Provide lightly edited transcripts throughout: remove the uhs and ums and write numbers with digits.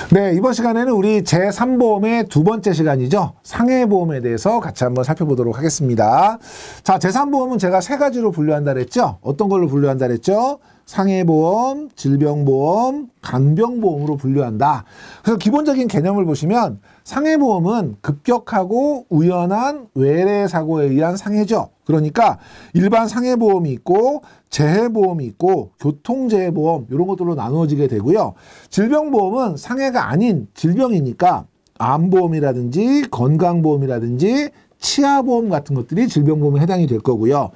네, 이번 시간에는 우리 제3보험의 두 번째 시간이죠. 상해보험에 대해서 같이 한번 살펴보도록 하겠습니다. 자, 제3보험은 제가 세 가지로 분류한다 그랬죠. 어떤 걸로 분류한다 그랬죠? 상해보험, 질병보험, 간병보험으로 분류한다. 그래서 기본적인 개념을 보시면 상해보험은 급격하고 우연한 외래사고에 의한 상해죠. 그러니까 일반 상해보험이 있고 재해보험이 있고 교통재해보험 이런 것들로 나누어지게 되고요. 질병보험은 상해가 아닌 질병이니까 암보험이라든지 건강보험이라든지 치아보험 같은 것들이 질병보험에 해당이 될 거고요.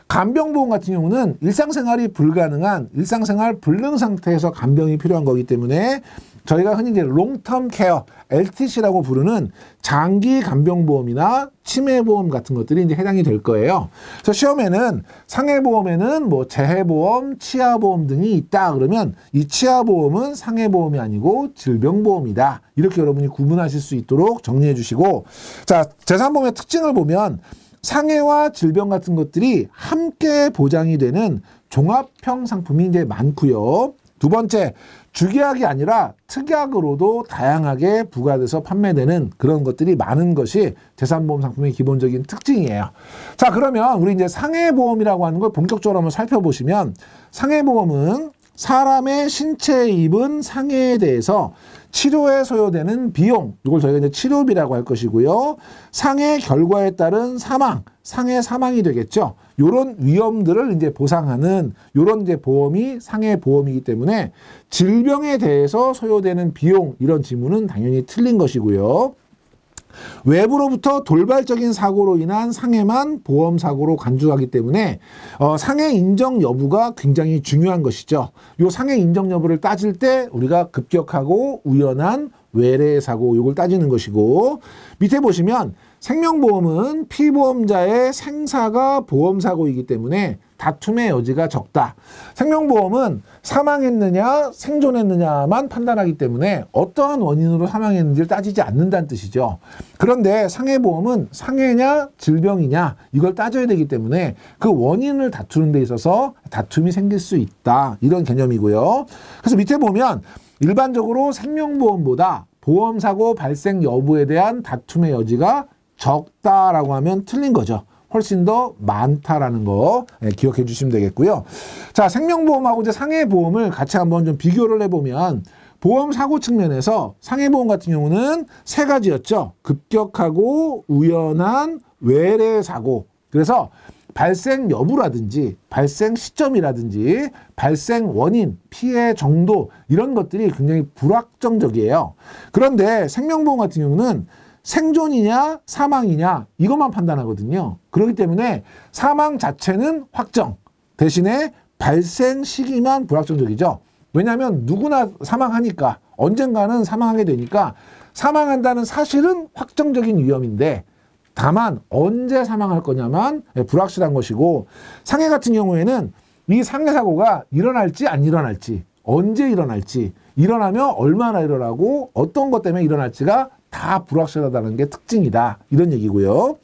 간병보험 같은 경우는 일상생활이 불가능한 일상생활 불능 상태에서 간병이 필요한 거기 때문에 저희가 흔히 이제 롱텀 케어, LTC라고 부르는 장기 간병보험이나 치매보험 같은 것들이 이제 해당이 될 거예요. 그래서 시험에는 상해보험에는 뭐 재해보험, 치아보험 등이 있다 그러면 이 치아보험은 상해보험이 아니고 질병보험이다. 이렇게 여러분이 구분하실 수 있도록 정리해 주시고, 자, 제3보험의 특징을 보면 상해와 질병 같은 것들이 함께 보장이 되는 종합형 상품이 이제 많고요. 두 번째, 주계약이 아니라 특약으로도 다양하게 부과돼서 판매되는 그런 것들이 많은 것이 제3보험 상품의 기본적인 특징이에요. 자, 그러면 우리 이제 상해보험이라고 하는 걸 본격적으로 한번 살펴보시면 상해보험은 사람의 신체에 입은 상해에 대해서 치료에 소요되는 비용, 이걸 저희가 이제 치료비라고 할 것이고요. 상해 결과에 따른 사망, 상해 사망이 되겠죠. 요런 위험들을 이제 보상하는 요런 이제 보험이 상해 보험이기 때문에 질병에 대해서 소요되는 비용, 이런 지문은 당연히 틀린 것이고요. 외부로부터 돌발적인 사고로 인한 상해만 보험사고로 간주하기 때문에 상해 인정 여부가 굉장히 중요한 것이죠. 요 상해 인정 여부를 따질 때 우리가 급격하고 우연한 외래 사고 요걸 따지는 것이고, 밑에 보시면 생명보험은 피보험자의 생사가 보험사고이기 때문에 다툼의 여지가 적다. 생명보험은 사망했느냐 생존했느냐만 판단하기 때문에 어떠한 원인으로 사망했는지를 따지지 않는다는 뜻이죠. 그런데 상해보험은 상해냐 질병이냐 이걸 따져야 되기 때문에 그 원인을 다투는 데 있어서 다툼이 생길 수 있다. 이런 개념이고요. 그래서 밑에 보면 일반적으로 생명보험보다 보험사고 발생 여부에 대한 다툼의 여지가 적다라고 하면 틀린 거죠. 훨씬 더 많다라는 거 기억해 주시면 되겠고요. 자, 생명보험하고 이제 상해보험을 같이 한번 좀 비교를 해보면 보험사고 측면에서 상해보험 같은 경우는 세 가지였죠. 급격하고 우연한 외래사고. 그래서 발생 여부라든지 발생 시점이라든지 발생 원인, 피해 정도 이런 것들이 굉장히 불확정적이에요. 그런데 생명보험 같은 경우는 생존이냐 사망이냐 이것만 판단하거든요. 그렇기 때문에 사망 자체는 확정, 대신에 발생 시기만 불확정적이죠. 왜냐하면 누구나 사망하니까 언젠가는 사망하게 되니까 사망한다는 사실은 확정적인 위험인데 다만 언제 사망할 거냐만 불확실한 것이고, 상해 같은 경우에는 이 상해 사고가 일어날지 안 일어날지, 언제 일어날지, 일어나면 얼마나 일어나고 어떤 것 때문에 일어날지가 다 불확실하다는 게 특징이다. 이런 얘기고요.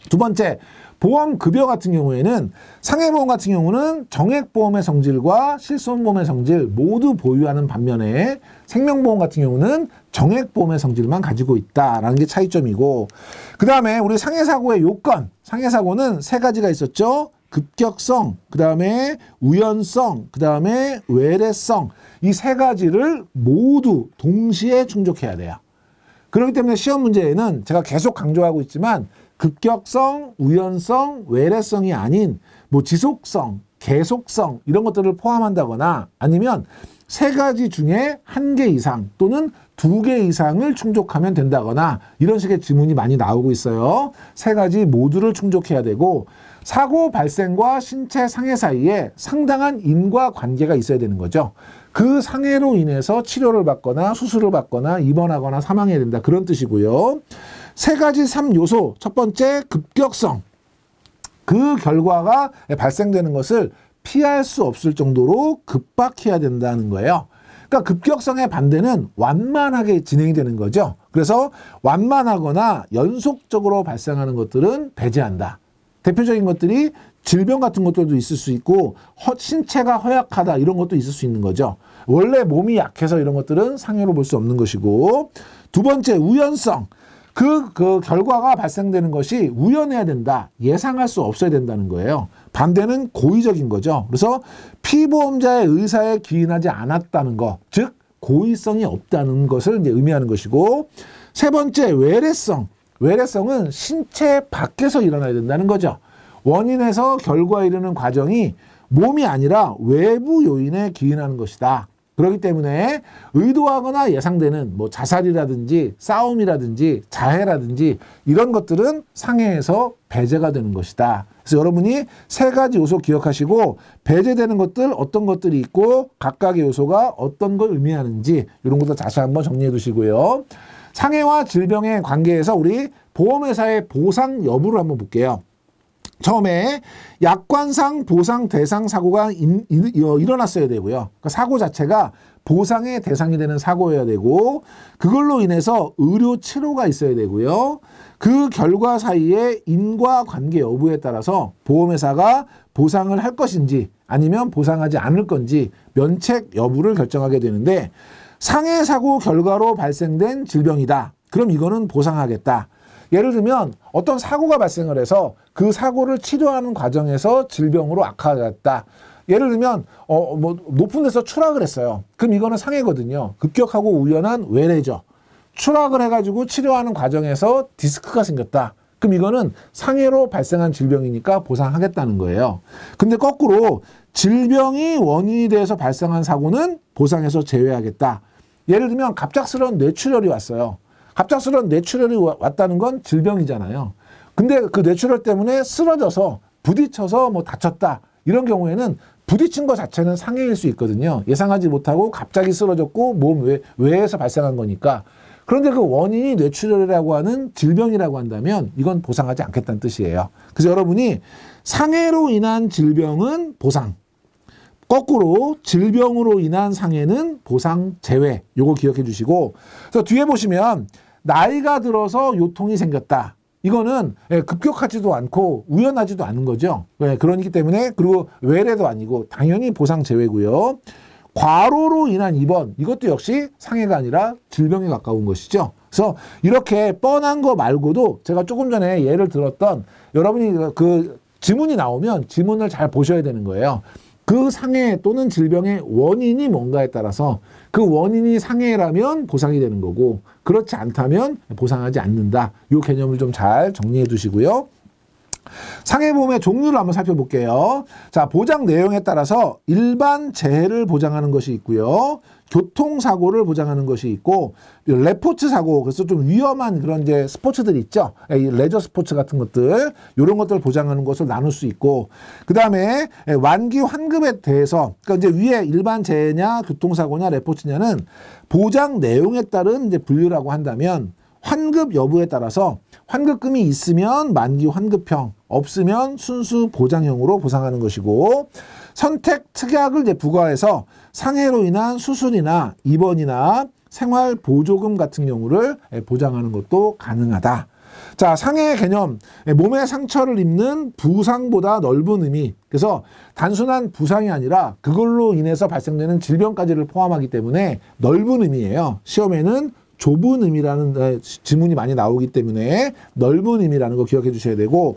두 번째, 보험급여 같은 경우에는 상해보험 같은 경우는 정액보험의 성질과 실손보험의 성질 모두 보유하는 반면에 생명보험 같은 경우는 정액보험의 성질만 가지고 있다라는 게 차이점이고, 그 다음에 우리 상해사고의 요건, 상해사고는 세 가지가 있었죠. 급격성, 그 다음에 우연성, 그 다음에 외래성, 이 세 가지를 모두 동시에 충족해야 돼요. 그렇기 때문에 시험 문제에는 제가 계속 강조하고 있지만 급격성, 우연성, 외래성이 아닌 뭐 지속성, 계속성 이런 것들을 포함한다거나 아니면 세 가지 중에 한 개 이상 또는 두 개 이상을 충족하면 된다거나 이런 식의 지문이 많이 나오고 있어요. 세 가지 모두를 충족해야 되고, 사고 발생과 신체 상해 사이에 상당한 인과관계가 있어야 되는 거죠. 그 상해로 인해서 치료를 받거나 수술을 받거나 입원하거나 사망해야 된다. 그런 뜻이고요. 세 가지 3요소. 첫 번째, 급격성. 그 결과가 발생되는 것을 피할 수 없을 정도로 급박해야 된다는 거예요. 그러니까 급격성의 반대는 완만하게 진행이 되는 거죠. 그래서 완만하거나 연속적으로 발생하는 것들은 배제한다. 대표적인 것들이 질병 같은 것들도 있을 수 있고 신체가 허약하다 이런 것도 있을 수 있는 거죠. 원래 몸이 약해서 이런 것들은 상해로 볼 수 없는 것이고 두 번째 우연성. 그 결과가 발생되는 것이 우연해야 된다. 예상할 수 없어야 된다는 거예요. 반대는 고의적인 거죠. 그래서 피보험자의 의사에 기인하지 않았다는 것, 즉 고의성이 없다는 것을 이제 의미하는 것이고 세 번째 외래성. 외래성은 신체 밖에서 일어나야 된다는 거죠. 원인에서 결과에 이르는 과정이 몸이 아니라 외부 요인에 기인하는 것이다. 그렇기 때문에 의도하거나 예상되는 뭐 자살이라든지 싸움이라든지 자해라든지 이런 것들은 상해에서 배제가 되는 것이다. 그래서 여러분이 세 가지 요소 기억하시고 배제되는 것들 어떤 것들이 있고 각각의 요소가 어떤 걸 의미하는지 이런 것도 다시 한번 정리해 두시고요. 상해와 질병의 관계에서 우리 보험회사의 보상 여부를 한번 볼게요. 처음에 약관상 보상 대상 사고가 일어났어야 되고요. 그러니까 사고 자체가 보상의 대상이 되는 사고여야 되고 그걸로 인해서 의료 치료가 있어야 되고요. 그 결과 사이에 인과관계 여부에 따라서 보험회사가 보상을 할 것인지 아니면 보상하지 않을 건지 면책 여부를 결정하게 되는데 상해 사고 결과로 발생된 질병이다. 그럼 이거는 보상하겠다. 예를 들면 어떤 사고가 발생을 해서 그 사고를 치료하는 과정에서 질병으로 악화됐다. 예를 들면 뭐 높은 데서 추락을 했어요. 그럼 이거는 상해거든요. 급격하고 우연한 외래죠. 추락을 해가지고 치료하는 과정에서 디스크가 생겼다. 그럼 이거는 상해로 발생한 질병이니까 보상하겠다는 거예요. 근데 거꾸로 질병이 원인이 돼서 발생한 사고는 보상에서 제외하겠다. 예를 들면 갑작스러운 뇌출혈이 왔어요. 갑작스러운 뇌출혈이 왔다는 건 질병이잖아요. 근데 그 뇌출혈 때문에 쓰러져서 부딪혀서 뭐 다쳤다. 이런 경우에는 부딪힌 것 자체는 상해일 수 있거든요. 예상하지 못하고 갑자기 쓰러졌고 몸 외에서 발생한 거니까. 그런데 그 원인이 뇌출혈이라고 하는 질병이라고 한다면 이건 보상하지 않겠다는 뜻이에요. 그래서 여러분이 상해로 인한 질병은 보상. 거꾸로 질병으로 인한 상해는 보상 제외. 요거 기억해 주시고. 그래서 뒤에 보시면 나이가 들어서 요통이 생겼다. 이거는 급격하지도 않고 우연하지도 않은 거죠. 그러기 때문에 그리고 외래도 아니고 당연히 보상 제외고요. 과로로 인한 입원 이것도 역시 상해가 아니라 질병에 가까운 것이죠. 그래서 이렇게 뻔한 거 말고도 제가 조금 전에 예를 들었던 여러분이 그 지문이 나오면 지문을 잘 보셔야 되는 거예요. 그 상해 또는 질병의 원인이 뭔가에 따라서 그 원인이 상해라면 보상이 되는 거고 그렇지 않다면 보상하지 않는다. 이 개념을 좀 잘 정리해 두시고요. 상해보험의 종류를 한번 살펴볼게요. 자, 보장 내용에 따라서 일반 재해를 보장하는 것이 있고요. 교통사고를 보장하는 것이 있고 레포츠 사고, 그래서 좀 위험한 그런 이제 스포츠들 있죠. 레저 스포츠 같은 것들, 이런 것들을 보장하는 것을 나눌 수 있고, 그 다음에 완기 환급에 대해서, 그러니까 이제 위에 일반 재해냐, 교통사고냐, 레포츠냐는 보장 내용에 따른 이제 분류라고 한다면 환급 여부에 따라서 환급금이 있으면 만기 환급형, 없으면 순수 보장형으로 보상하는 것이고, 선택 특약을 이제 부과해서 상해로 인한 수술이나 입원이나 생활 보조금 같은 경우를 보장하는 것도 가능하다. 자, 상해 개념, 몸에 상처를 입는 부상보다 넓은 의미. 그래서 단순한 부상이 아니라 그걸로 인해서 발생되는 질병까지를 포함하기 때문에 넓은 의미예요. 시험에는 좁은 의미라는 지문이 많이 나오기 때문에 넓은 의미라는 거 기억해 주셔야 되고,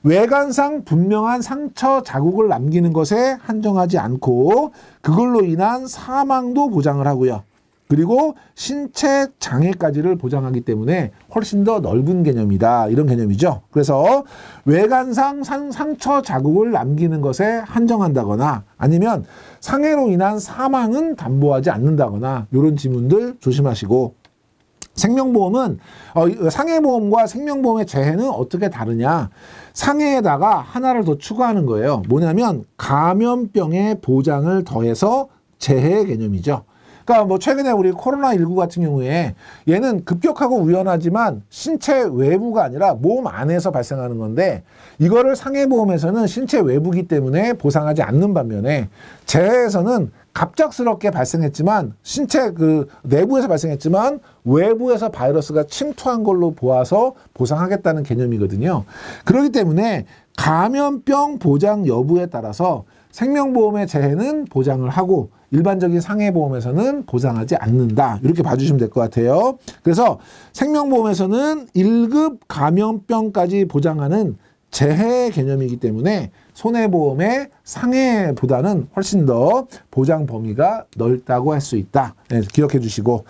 외관상 분명한 상처 자국을 남기는 것에 한정하지 않고 그걸로 인한 사망도 보장을 하고요. 그리고 신체 장애까지를 보장하기 때문에 훨씬 더 넓은 개념이다. 이런 개념이죠. 그래서 외관상 상처 자국을 남기는 것에 한정한다거나 아니면 상해로 인한 사망은 담보하지 않는다거나 이런 지문들 조심하시고, 생명보험은 상해보험과 생명보험의 재해는 어떻게 다르냐. 상해에다가 하나를 더 추가하는 거예요. 뭐냐면 감염병의 보장을 더해서 재해 개념이죠. 그러니까 뭐 최근에 우리 코로나19 같은 경우에 얘는 급격하고 우연하지만 신체 외부가 아니라 몸 안에서 발생하는 건데, 이거를 상해보험에서는 신체 외부기 때문에 보상하지 않는 반면에 재해에서는 갑작스럽게 발생했지만 신체 그 내부에서 발생했지만 외부에서 바이러스가 침투한 걸로 보아서 보상하겠다는 개념이거든요. 그렇기 때문에 감염병 보장 여부에 따라서 생명보험의 재해는 보장을 하고 일반적인 상해보험에서는 보장하지 않는다. 이렇게 봐주시면 될 것 같아요. 그래서 생명보험에서는 1급 감염병까지 보장하는 재해 개념이기 때문에 손해보험의 상해보다는 훨씬 더 보장 범위가 넓다고 할 수 있다. 네, 기억해 주시고.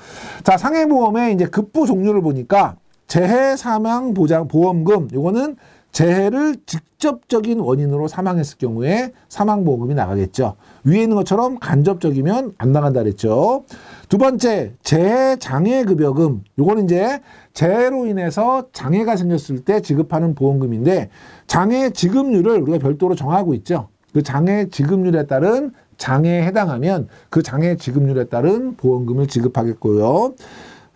자, 상해보험의 이제 급부 종류를 보니까 재해 사망 보장 보험금, 요거는 재해를 직접적인 원인으로 사망했을 경우에 사망보험금이 나가겠죠. 위에 있는 것처럼 간접적이면 안 나간다 그랬죠. 두 번째, 재해장애급여금. 요거는 이제 재해로 인해서 장애가 생겼을 때 지급하는 보험금인데 장애 지급률을 우리가 별도로 정하고 있죠. 그 장애 지급률에 따른 장애에 해당하면 그 장애 지급률에 따른 보험금을 지급하겠고요.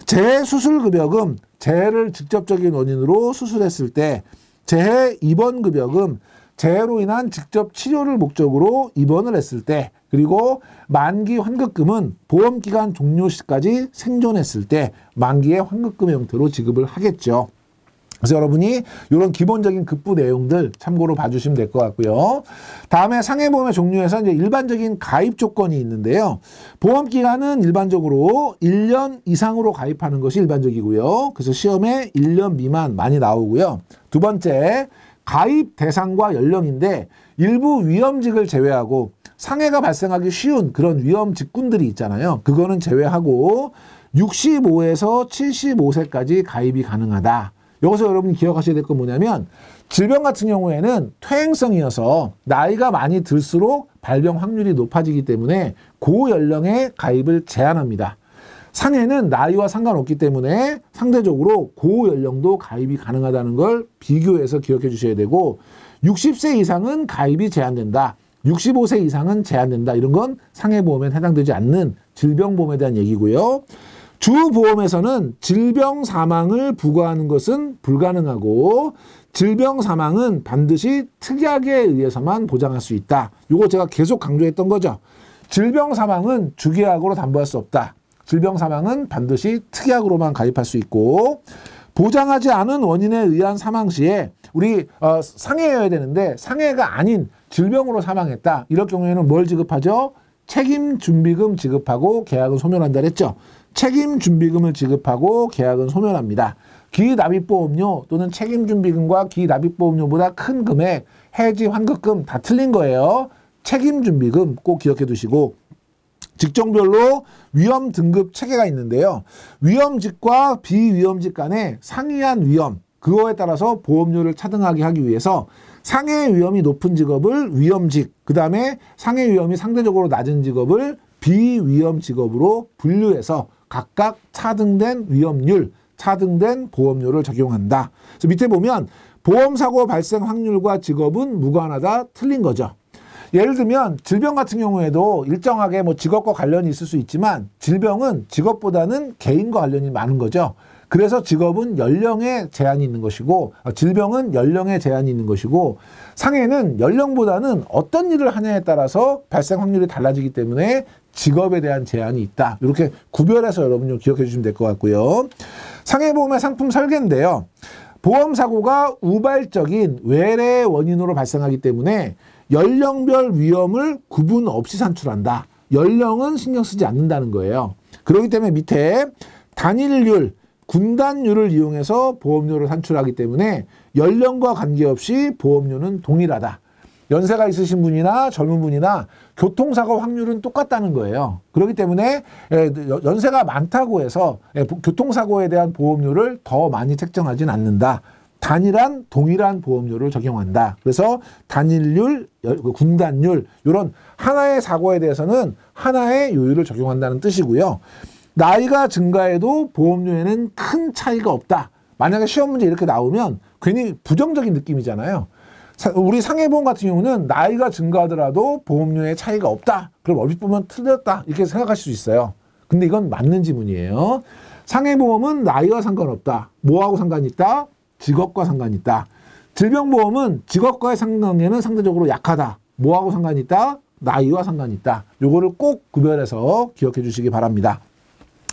재해수술급여금, 재해를 직접적인 원인으로 수술했을 때 재해 입원급여금, 재해로 인한 직접 치료를 목적으로 입원을 했을 때, 그리고 만기 환급금은 보험기간 종료 시까지 생존했을 때 만기의 환급금의 형태로 지급을 하겠죠. 그래서 여러분이 이런 기본적인 급부 내용들 참고로 봐주시면 될 것 같고요. 다음에 상해보험의 종류에서 이제 일반적인 가입 조건이 있는데요. 보험기간은 일반적으로 1년 이상으로 가입하는 것이 일반적이고요. 그래서 시험에 1년 미만 많이 나오고요. 두 번째, 가입 대상과 연령인데 일부 위험직을 제외하고 상해가 발생하기 쉬운 그런 위험 직군들이 있잖아요. 그거는 제외하고 65에서 75세까지 가입이 가능하다. 여기서 여러분이 기억하셔야 될 건 뭐냐면 질병 같은 경우에는 퇴행성이어서 나이가 많이 들수록 발병 확률이 높아지기 때문에 고연령의 가입을 제한합니다. 상해는 나이와 상관없기 때문에 상대적으로 고연령도 가입이 가능하다는 걸 비교해서 기억해 주셔야 되고 60세 이상은 가입이 제한된다. 65세 이상은 제한된다. 이런 건 상해보험에 해당되지 않는 질병보험에 대한 얘기고요. 주보험에서는 질병 사망을 부과하는 것은 불가능하고 질병 사망은 반드시 특약에 의해서만 보장할 수 있다. 이거 제가 계속 강조했던 거죠. 질병 사망은 주계약으로 담보할 수 없다. 질병 사망은 반드시 특약으로만 가입할 수 있고 보장하지 않은 원인에 의한 사망 시에 우리 상해여야 되는데 상해가 아닌 질병으로 사망했다. 이럴 경우에는 뭘 지급하죠? 책임준비금 지급하고 계약은 소멸한다 그랬죠. 책임준비금을 지급하고 계약은 소멸합니다. 기납입보험료 또는 책임준비금과 기납입보험료보다 큰 금액, 해지 환급금 다 틀린 거예요. 책임준비금 꼭 기억해 두시고 직종별로 위험 등급 체계가 있는데요. 위험직과 비위험직 간의 상이한 위험, 그거에 따라서 보험료를 차등하게 하기 위해서 상해 위험이 높은 직업을 위험직, 그 다음에 상해 위험이 상대적으로 낮은 직업을 비위험 직업으로 분류해서 각각 차등된 위험률, 차등된 보험료를 적용한다. 그래서 밑에 보면 보험사고 발생 확률과 직업은 무관하다, 틀린 거죠. 예를 들면 질병 같은 경우에도 일정하게 뭐 직업과 관련이 있을 수 있지만 질병은 직업보다는 개인과 관련이 많은 거죠. 그래서 직업은 연령에 제한이 있는 것이고 질병은 연령에 제한이 있는 것이고 상해는 연령보다는 어떤 일을 하냐에 따라서 발생 확률이 달라지기 때문에 직업에 대한 제한이 있다. 이렇게 구별해서 여러분 기억해 주시면 될 것 같고요. 상해보험의 상품 설계인데요. 보험사고가 우발적인 외래의 원인으로 발생하기 때문에 연령별 위험을 구분 없이 산출한다. 연령은 신경 쓰지 않는다는 거예요. 그렇기 때문에 밑에 단일률, 군단율을 이용해서 보험료를 산출하기 때문에 연령과 관계없이 보험료는 동일하다. 연세가 있으신 분이나 젊은 분이나 교통사고 확률은 똑같다는 거예요. 그렇기 때문에 연세가 많다고 해서 교통사고에 대한 보험료를 더 많이 책정하진 않는다. 단일한 동일한 보험료를 적용한다. 그래서 단일률, 군단율 이런 하나의 사고에 대해서는 하나의 요율을 적용한다는 뜻이고요. 나이가 증가해도 보험료에는 큰 차이가 없다. 만약에 시험 문제 이렇게 나오면 괜히 부정적인 느낌이잖아요. 우리 상해보험 같은 경우는 나이가 증가하더라도 보험료에 차이가 없다. 그럼 얼핏 보면 틀렸다. 이렇게 생각하실 수 있어요. 근데 이건 맞는 지문이에요. 상해보험은 나이와 상관없다. 뭐하고 상관이 있다? 직업과 상관이 있다. 질병보험은 직업과의 상관관계는 상대적으로 약하다. 뭐하고 상관이 있다? 나이와 상관이 있다. 요거를 꼭 구별해서 기억해 주시기 바랍니다.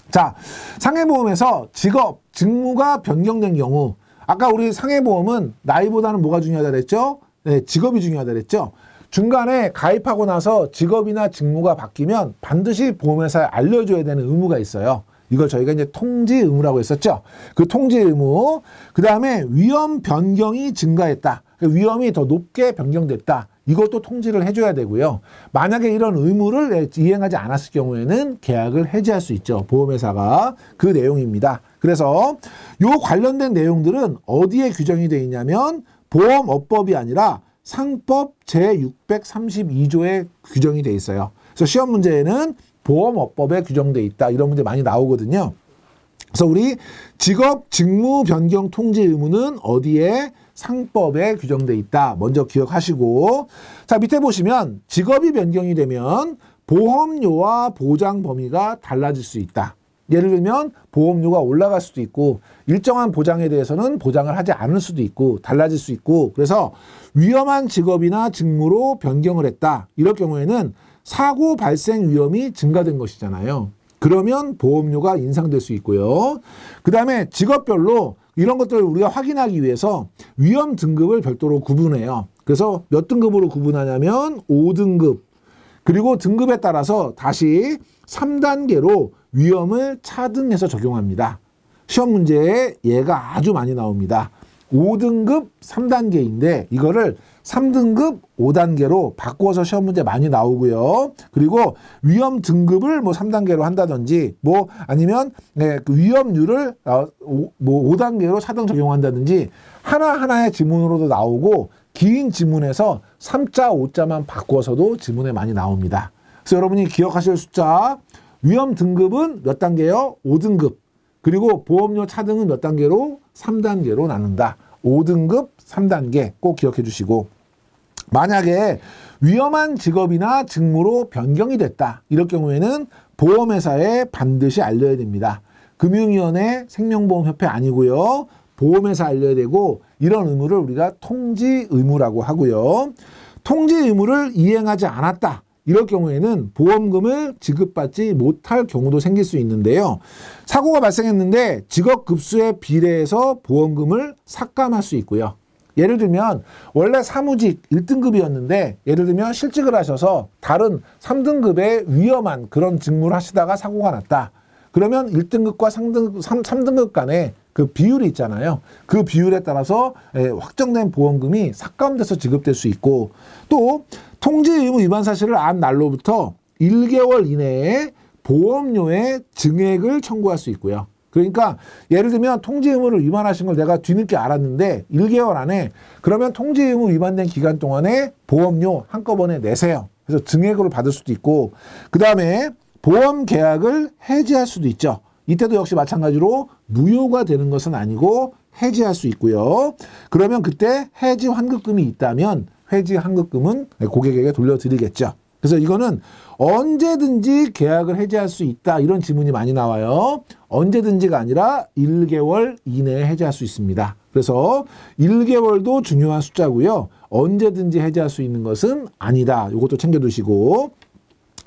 자, 상해보험에서 직업, 직무가 변경된 경우 아까 우리 상해보험은 나이보다는 뭐가 중요하다 그랬죠? 네, 직업이 중요하다 그랬죠. 중간에 가입하고 나서 직업이나 직무가 바뀌면 반드시 보험회사에 알려줘야 되는 의무가 있어요. 이걸 저희가 이제 통지 의무라고 했었죠. 그 통지 의무. 그 다음에 위험 변경이 증가했다. 위험이 더 높게 변경됐다. 이것도 통지를 해줘야 되고요. 만약에 이런 의무를 이행하지 않았을 경우에는 계약을 해지할 수 있죠. 보험회사가. 그 내용입니다. 그래서 요 관련된 내용들은 어디에 규정이 되어 있냐면 보험업법이 아니라 상법 제632조에 규정이 돼 있어요. 그래서 시험 문제에는 보험업법에 규정돼 있다. 이런 문제 많이 나오거든요. 그래서 우리 직업 직무 변경 통지 의무는 어디에? 상법에 규정돼 있다. 먼저 기억하시고, 자 밑에 보시면 직업이 변경이 되면 보험료와 보장 범위가 달라질 수 있다. 예를 들면 보험료가 올라갈 수도 있고 일정한 보장에 대해서는 보장을 하지 않을 수도 있고 달라질 수 있고, 그래서 위험한 직업이나 직무로 변경을 했다. 이럴 경우에는 사고 발생 위험이 증가된 것이잖아요. 그러면 보험료가 인상될 수 있고요. 그 다음에 직업별로 이런 것들을 우리가 확인하기 위해서 위험 등급을 별도로 구분해요. 그래서 몇 등급으로 구분하냐면 5등급. 그리고 등급에 따라서 다시 3단계로 위험을 차등해서 적용합니다. 시험 문제에 얘가 아주 많이 나옵니다. 5등급 3단계인데 이거를 3등급 5단계로 바꿔서 시험 문제 많이 나오고요. 그리고 위험 등급을 뭐 3단계로 한다든지 뭐 아니면 그 위험률을 뭐 5단계로 차등 적용한다든지 하나하나의 지문으로도 나오고 긴 지문에서 3자, 5자만 바꿔서도 지문에 많이 나옵니다. 그래서 여러분이 기억하실 숫자 위험 등급은 몇 단계요? 5등급. 그리고 보험료 차등은 몇 단계로? 3단계로 나눈다. 5등급 3단계 꼭 기억해 주시고, 만약에 위험한 직업이나 직무로 변경이 됐다. 이럴 경우에는 보험회사에 반드시 알려야 됩니다. 금융위원회, 생명보험협회 아니고요. 보험회사 알려야 되고, 이런 의무를 우리가 통지 의무라고 하고요. 통지 의무를 이행하지 않았다. 이럴 경우에는 보험금을 지급받지 못할 경우도 생길 수 있는데요. 사고가 발생했는데 직업급수에 비례해서 보험금을 삭감할 수 있고요. 예를 들면 원래 사무직 1등급이었는데 예를 들면 실직을 하셔서 다른 3등급의 위험한 그런 직무를 하시다가 사고가 났다. 그러면 1등급과 3등급 간에 그 비율이 있잖아요. 그 비율에 따라서 확정된 보험금이 삭감돼서 지급될 수 있고, 또 통지 의무 위반 사실을 안 날로부터 1개월 이내에 보험료의 증액을 청구할 수 있고요. 그러니까 예를 들면 통지 의무를 위반하신 걸 내가 뒤늦게 알았는데 1개월 안에, 그러면 통지 의무 위반된 기간 동안에 보험료 한꺼번에 내세요. 그래서 증액으로 받을 수도 있고, 그 다음에 보험 계약을 해지할 수도 있죠. 이때도 역시 마찬가지로 무효가 되는 것은 아니고 해지할 수 있고요. 그러면 그때 해지 환급금이 있다면 해지 환급금은 고객에게 돌려드리겠죠. 그래서 이거는 언제든지 계약을 해지할 수 있다. 이런 지문이 많이 나와요. 언제든지가 아니라 1개월 이내에 해지할 수 있습니다. 그래서 1개월도 중요한 숫자고요. 언제든지 해지할 수 있는 것은 아니다. 이것도 챙겨두시고,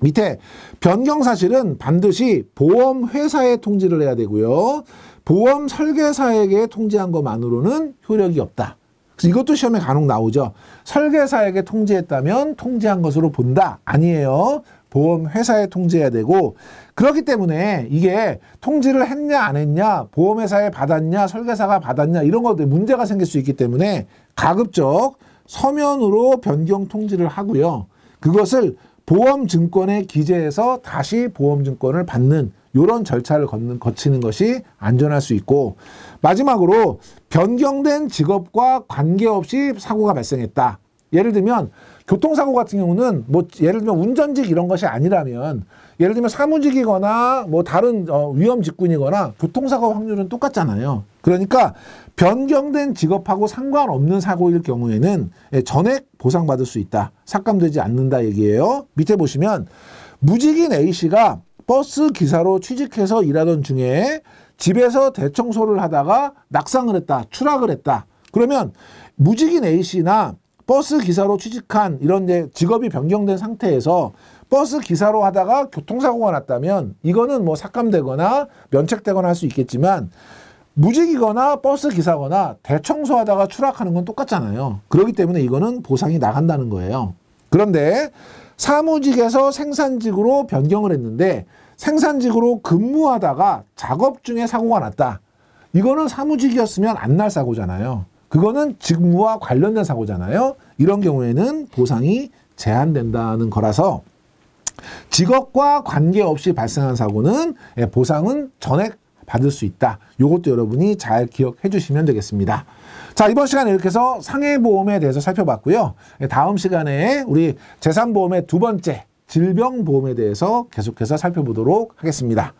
밑에 변경 사실은 반드시 보험회사에 통지를 해야 되고요. 보험 설계사에게 통지한 것만으로는 효력이 없다. 그래서 이것도 시험에 간혹 나오죠. 설계사에게 통지했다면 통지한 것으로 본다. 아니에요. 보험회사에 통지해야 되고, 그렇기 때문에 이게 통지를 했냐 안 했냐, 보험회사에 받았냐 설계사가 받았냐 이런 것들 문제가 생길 수 있기 때문에 가급적 서면으로 변경 통지를 하고요. 그것을 보험증권에 기재해서 다시 보험증권을 받는 이런 절차를 거치는 것이 안전할 수 있고, 마지막으로 변경된 직업과 관계없이 사고가 발생했다. 예를 들면 교통사고 같은 경우는 뭐 예를 들면 운전직 이런 것이 아니라면, 예를 들면 사무직이거나 뭐 다른 위험 직군이거나 교통사고 확률은 똑같잖아요. 그러니까 변경된 직업하고 상관없는 사고일 경우에는 전액 보상받을 수 있다. 삭감되지 않는다 얘기예요. 밑에 보시면 무직인 A씨가 버스 기사로 취직해서 일하던 중에 집에서 대청소를 하다가 낙상을 했다. 추락을 했다. 그러면 무직인 A씨나 버스 기사로 취직한 이런 직업이 변경된 상태에서 버스 기사로 하다가 교통사고가 났다면 이거는 뭐 삭감되거나 면책되거나 할 수 있겠지만, 무직이거나 버스 기사거나 대청소하다가 추락하는 건 똑같잖아요. 그렇기 때문에 이거는 보상이 나간다는 거예요. 그런데 사무직에서 생산직으로 변경을 했는데 생산직으로 근무하다가 작업 중에 사고가 났다. 이거는 사무직이었으면 안 날 사고잖아요. 그거는 직무와 관련된 사고잖아요. 이런 경우에는 보상이 제한된다는 거라서 직업과 관계없이 발생한 사고는 보상은 전액 받을 수 있다. 이것도 여러분이 잘 기억해 주시면 되겠습니다. 자, 이번 시간에 이렇게 해서 상해보험에 대해서 살펴봤고요. 다음 시간에 우리 재산보험의 두 번째 질병보험에 대해서 계속해서 살펴보도록 하겠습니다.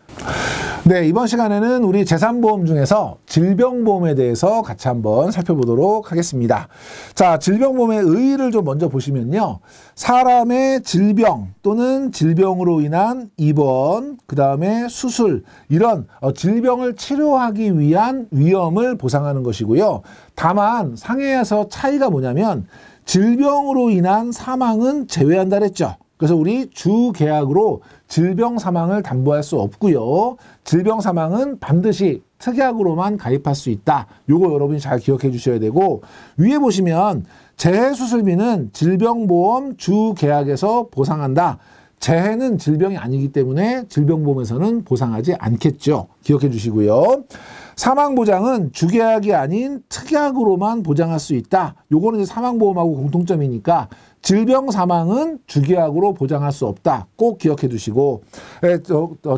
네, 이번 시간에는 우리 재산보험 중에서 질병보험에 대해서 같이 한번 살펴보도록 하겠습니다. 자, 질병보험의 의의를 좀 먼저 보시면요. 사람의 질병 또는 질병으로 인한 입원, 그 다음에 수술, 이런 질병을 치료하기 위한 위험을 보상하는 것이고요. 다만 상해에서 차이가 뭐냐면 질병으로 인한 사망은 제외한다 그랬죠. 그래서 우리 주계약으로 질병 사망을 담보할 수 없고요. 질병 사망은 반드시 특약으로만 가입할 수 있다. 요거 여러분이 잘 기억해 주셔야 되고, 위에 보시면 재해수술비는 질병보험 주계약에서 보상한다. 재해는 질병이 아니기 때문에 질병보험에서는 보상하지 않겠죠. 기억해 주시고요. 사망보장은 주계약이 아닌 특약으로만 보장할 수 있다. 요거는 이제 사망보험하고 공통점이니까 질병 사망은 주계약으로 보장할 수 없다. 꼭 기억해 두시고,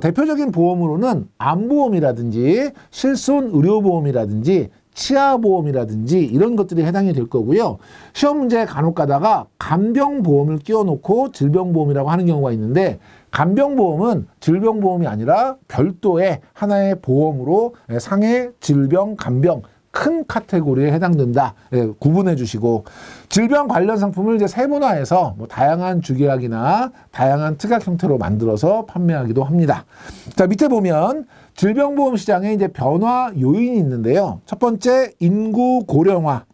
대표적인 보험으로는 암보험이라든지 실손 의료보험이라든지 치아보험이라든지 이런 것들이 해당이 될 거고요. 시험 문제에 간혹 가다가 간병보험을 끼워놓고 질병보험이라고 하는 경우가 있는데, 간병보험은 질병보험이 아니라 별도의 하나의 보험으로 상해, 질병, 간병 큰 카테고리에 해당된다. 구분해 주시고, 질병 관련 상품을 이제 세분화해서 다양한 주계약이나 다양한 특약 형태로 만들어서 판매하기도 합니다. 자, 밑에 보면 질병보험 시장에 이제 변화 요인이 있는데요. 첫 번째, 인구 고령화.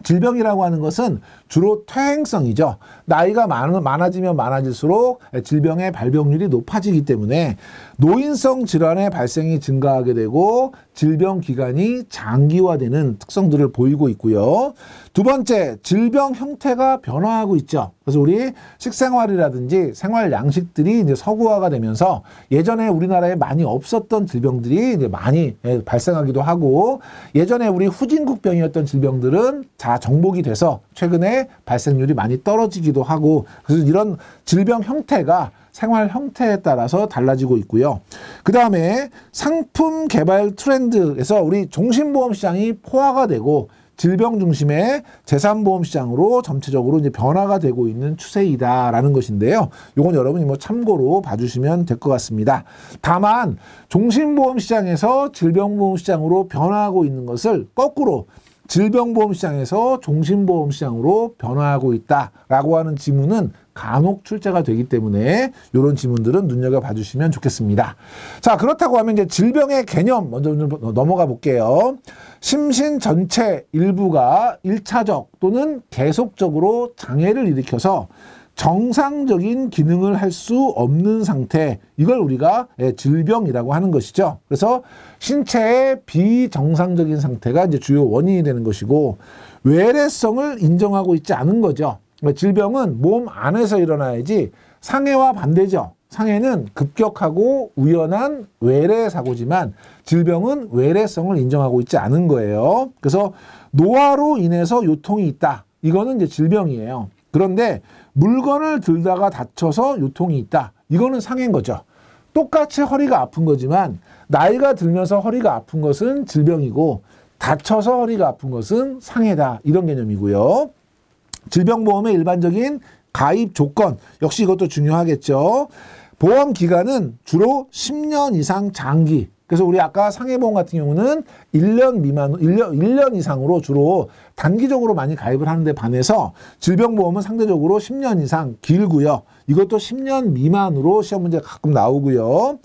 질병이라고 하는 것은 주로 퇴행성이죠. 나이가 많아지면 많아질수록 질병의 발병률이 높아지기 때문에 노인성 질환의 발생이 증가하게 되고 질병 기간이 장기화되는 특성들을 보이고 있고요. 두 번째, 질병 형태가 변화하고 있죠. 그래서 우리 식생활이라든지 생활 양식들이 이제 서구화가 되면서 예전에 우리나라에 많이 없었던 질병들이 이제 많이 발생하기도 하고, 예전에 우리 후진국병이었던 질병들은 다 정복이 돼서 최근에 발생률이 많이 떨어지기도 하고, 그래서 이런 질병 형태가 생활 형태에 따라서 달라지고 있고요. 그 다음에 상품 개발 트렌드에서 우리 종신보험 시장이 포화가 되고 질병 중심의 재산보험 시장으로 전체적으로 이제 변화가 되고 있는 추세이다라는 것인데요. 이건 여러분이 참고로 봐주시면 될 것 같습니다. 다만 종신보험 시장에서 질병보험 시장으로 변화하고 있는 것을 거꾸로 질병보험 시장에서 종신보험 시장으로 변화하고 있다라고 하는 지문은 간혹 출제가 되기 때문에 이런 지문들은 눈여겨봐 주시면 좋겠습니다. 자, 그렇다고 하면 이제 질병의 개념 먼저 좀 넘어가 볼게요. 심신 전체 일부가 1차적 또는 계속적으로 장애를 일으켜서 정상적인 기능을 할 수 없는 상태, 이걸 우리가 질병이라고 하는 것이죠. 그래서 신체의 비정상적인 상태가 이제 주요 원인이 되는 것이고, 외래성을 인정하고 있지 않은 거죠. 질병은 몸 안에서 일어나야지 상해와 반대죠. 상해는 급격하고 우연한 외래 사고지만 질병은 외래성을 인정하고 있지 않은 거예요. 그래서 노화로 인해서 요통이 있다. 이거는 이제 질병이에요. 그런데 물건을 들다가 다쳐서 요통이 있다. 이거는 상해인 거죠. 똑같이 허리가 아픈 거지만 나이가 들면서 허리가 아픈 것은 질병이고 다쳐서 허리가 아픈 것은 상해다. 이런 개념이고요. 질병보험의 일반적인 가입 조건, 역시 이것도 중요하겠죠. 보험 기간은 주로 10년 이상 장기. 그래서 우리 아까 상해보험 같은 경우는 1년 이상으로 주로 단기적으로 많이 가입을 하는데 반해서 질병보험은 상대적으로 10년 이상 길고요. 이것도 10년 미만으로 시험 문제 가끔 나오고요.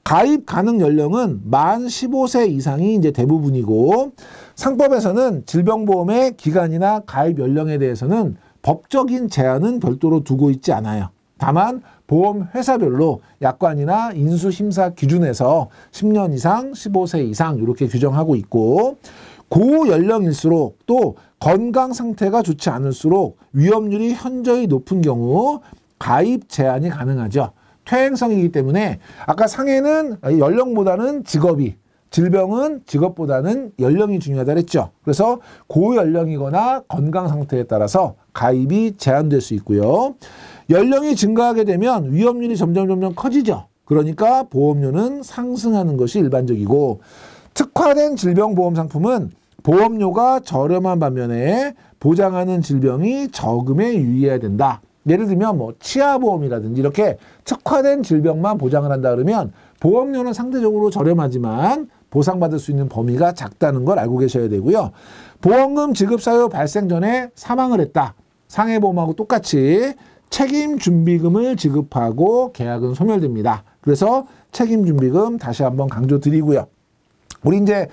가입 가능 연령은 만 15세 이상이 이제 대부분이고, 상법에서는 질병보험의 기간이나 가입 연령에 대해서는 법적인 제한은 별도로 두고 있지 않아요. 다만 보험회사별로 약관이나 인수심사 기준에서 10년 이상, 15세 이상 이렇게 규정하고 있고, 고연령일수록 또 건강 상태가 좋지 않을수록 위험률이 현저히 높은 경우 가입 제한이 가능하죠. 퇴행성이기 때문에 아까 상해는 연령보다는 직업이, 질병은 직업보다는 연령이 중요하다 그랬죠. 그래서 고연령이거나 건강 상태에 따라서 가입이 제한될 수 있고요. 연령이 증가하게 되면 위험률이 점점 커지죠. 그러니까 보험료는 상승하는 것이 일반적이고, 특화된 질병보험 상품은 보험료가 저렴한 반면에 보장하는 질병이 적음에 유의해야 된다. 예를 들면 뭐 치아보험이라든지 이렇게 특화된 질병만 보장을 한다 그러면 보험료는 상대적으로 저렴하지만 보상받을 수 있는 범위가 작다는 걸 알고 계셔야 되고요. 보험금 지급 사유 발생 전에 사망을 했다. 상해보험하고 똑같이 책임준비금을 지급하고 계약은 소멸됩니다. 그래서 책임준비금 다시 한번 강조드리고요. 우리 이제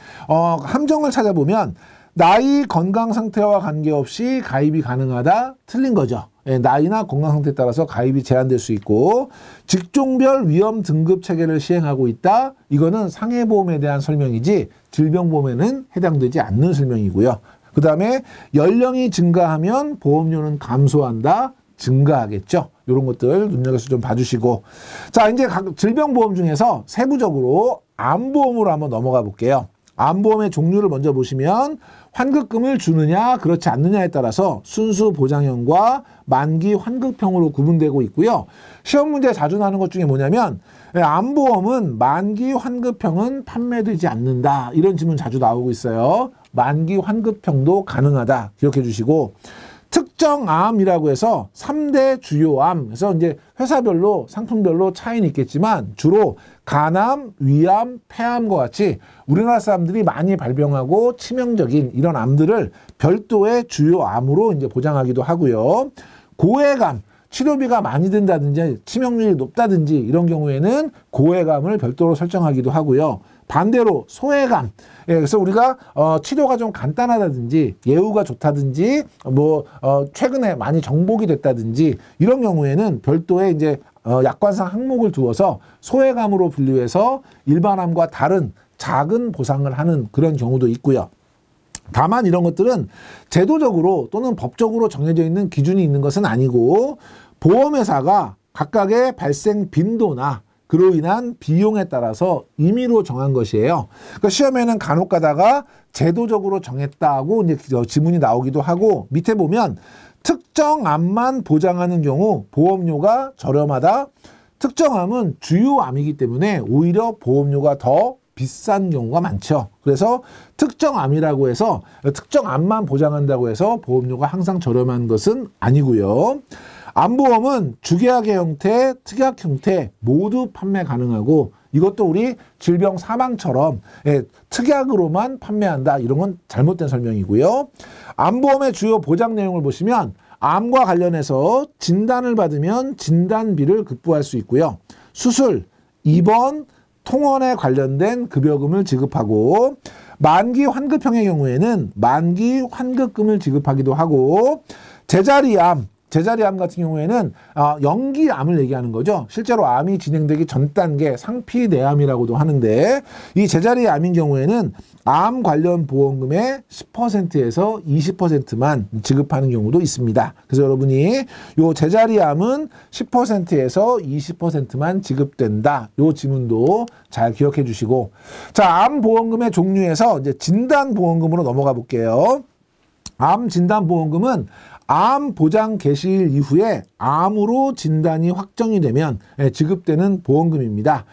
함정을 찾아보면 나이, 건강 상태와 관계없이 가입이 가능하다, 틀린 거죠. 예, 나이나 건강 상태에 따라서 가입이 제한될 수 있고, 직종별 위험 등급 체계를 시행하고 있다. 이거는 상해보험에 대한 설명이지 질병보험에는 해당되지 않는 설명이고요. 그 다음에 연령이 증가하면 보험료는 감소한다, 증가하겠죠. 이런 것들 눈여겨서 좀 봐주시고, 자, 이제 각 질병보험 중에서 세부적으로 암보험으로 한번 넘어가 볼게요. 암보험의 종류를 먼저 보시면 환급금을 주느냐 그렇지 않느냐에 따라서 순수 보장형과 만기 환급형으로 구분되고 있고요. 시험 문제에 자주 나오는 것 중에 뭐냐면 암보험은 만기 환급형은 판매되지 않는다, 이런 질문 자주 나오고 있어요. 만기 환급형도 가능하다 기억해 주시고, 특정암이라고 해서 3대 주요암, 그래서 이제 회사별로 상품별로 차이는 있겠지만 주로 간암, 위암, 폐암과 같이 우리나라 사람들이 많이 발병하고 치명적인 이런 암들을 별도의 주요암으로 이제 보장하기도 하고요. 고해감, 치료비가 많이 든다든지 치명률이 높다든지 이런 경우에는 고해감을 별도로 설정하기도 하고요. 반대로 소해감, 예, 그래서 우리가 치료가 좀 간단하다든지 예후가 좋다든지 최근에 많이 정복이 됐다든지 이런 경우에는 별도의 이제 약관상 항목을 두어서 소해감으로 분류해서 일반암과 다른 작은 보상을 하는 그런 경우도 있고요. 다만 이런 것들은 제도적으로 또는 법적으로 정해져 있는 기준이 있는 것은 아니고, 보험회사가 각각의 발생 빈도나 그로 인한 비용에 따라서 임의로 정한 것이에요. 그러니까 시험에는 간혹 가다가 제도적으로 정했다고 이제 지문이 나오기도 하고, 밑에 보면 특정 암만 보장하는 경우 보험료가 저렴하다. 특정 암은 주요 암이기 때문에 오히려 보험료가 더 비싼 경우가 많죠. 그래서 특정 암이라고 해서 특정 암만 보장한다고 해서 보험료가 항상 저렴한 것은 아니고요. 암보험은 주계약의 형태, 특약 형태 모두 판매 가능하고, 이것도 우리 질병 사망처럼 특약으로만 판매한다, 이런 건 잘못된 설명이고요. 암보험의 주요 보장 내용을 보시면 암과 관련해서 진단을 받으면 진단비를 급부할 수 있고요. 수술, 입원, 통원에 관련된 급여금을 지급하고, 만기 환급형의 경우에는 만기 환급금을 지급하기도 하고, 제자리암 같은 경우에는 연기암을 얘기하는 거죠. 실제로 암이 진행되기 전 단계 상피내암이라고도 하는데, 이 제자리암인 경우에는 암 관련 보험금의 10%에서 20%만 지급하는 경우도 있습니다. 그래서 여러분이 요 제자리암은 10%에서 20%만 지급된다, 요 지문도 잘 기억해 주시고, 자, 암 보험금의 종류에서 이제 진단 보험금으로 넘어가 볼게요. 암 진단 보험금은 암 보장 개시일 이후에 암으로 진단이 확정이 되면 지급되는 보험금입니다.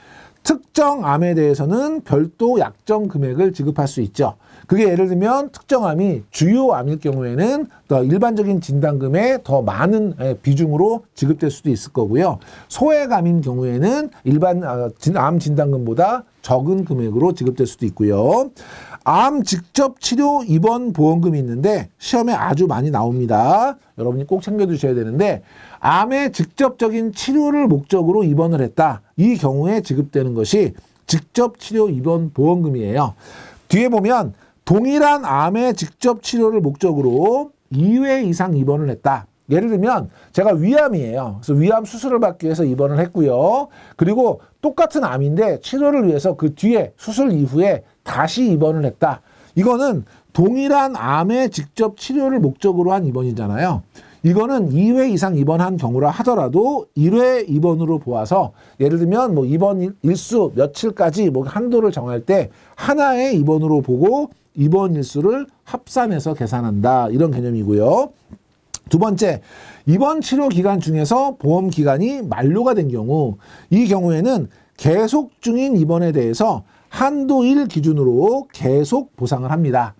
특정 암에 대해서는 별도 약정 금액을 지급할 수 있죠. 그게 예를 들면 특정 암이 주요 암일 경우에는 더 일반적인 진단금에 더 많은 비중으로 지급될 수도 있을 거고요. 소외감인 경우에는 일반 암 진단금보다 적은 금액으로 지급될 수도 있고요. 암 직접 치료 입원 보험금이 있는데 시험에 아주 많이 나옵니다. 여러분이 꼭 챙겨두셔야 되는데, 암의 직접적인 치료를 목적으로 입원을 했다, 이 경우에 지급되는 것이 직접 치료 입원 보험금이에요. 뒤에 보면 동일한 암의 직접 치료를 목적으로 2회 이상 입원을 했다, 예를 들면 제가 위암이에요. 그래서 위암 수술을 받기 위해서 입원을 했고요. 그리고 똑같은 암인데 치료를 위해서 그 뒤에 수술 이후에 다시 입원을 했다. 이거는 동일한 암의 직접 치료를 목적으로 한 입원이잖아요. 이거는 2회 이상 입원한 경우라 하더라도 1회 입원으로 보아서 예를 들면 뭐 입원 일수 며칠까지 뭐 한도를 정할 때 하나의 입원으로 보고 입원 일수를 합산해서 계산한다. 이런 개념이고요. 두 번째, 입원 치료 기간 중에서 보험 기간이 만료가 된 경우, 이 경우에는 계속 중인 입원에 대해서 한도 1 기준으로 계속 보상을 합니다.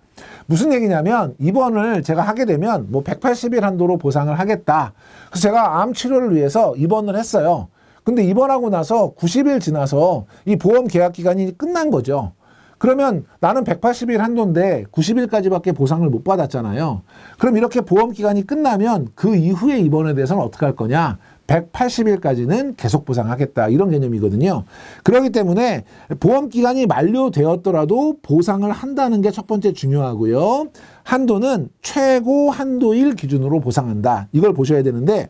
무슨 얘기냐면 입원을 제가 하게 되면 뭐 180일 한도로 보상을 하겠다. 그래서 제가 암 치료를 위해서 입원을 했어요. 근데 입원하고 나서 90일 지나서 이 보험 계약 기간이 끝난 거죠. 그러면 나는 180일 한도인데 90일까지밖에 보상을 못 받았잖아요. 그럼 이렇게 보험 기간이 끝나면 그 이후에 입원에 대해서는 어떻게 할 거냐? 180일까지는 계속 보상하겠다. 이런 개념이거든요. 그렇기 때문에 보험 기간이 만료되었더라도 보상을 한다는 게 첫 번째 중요하고요. 한도는 최고 한도 1 기준으로 보상한다. 이걸 보셔야 되는데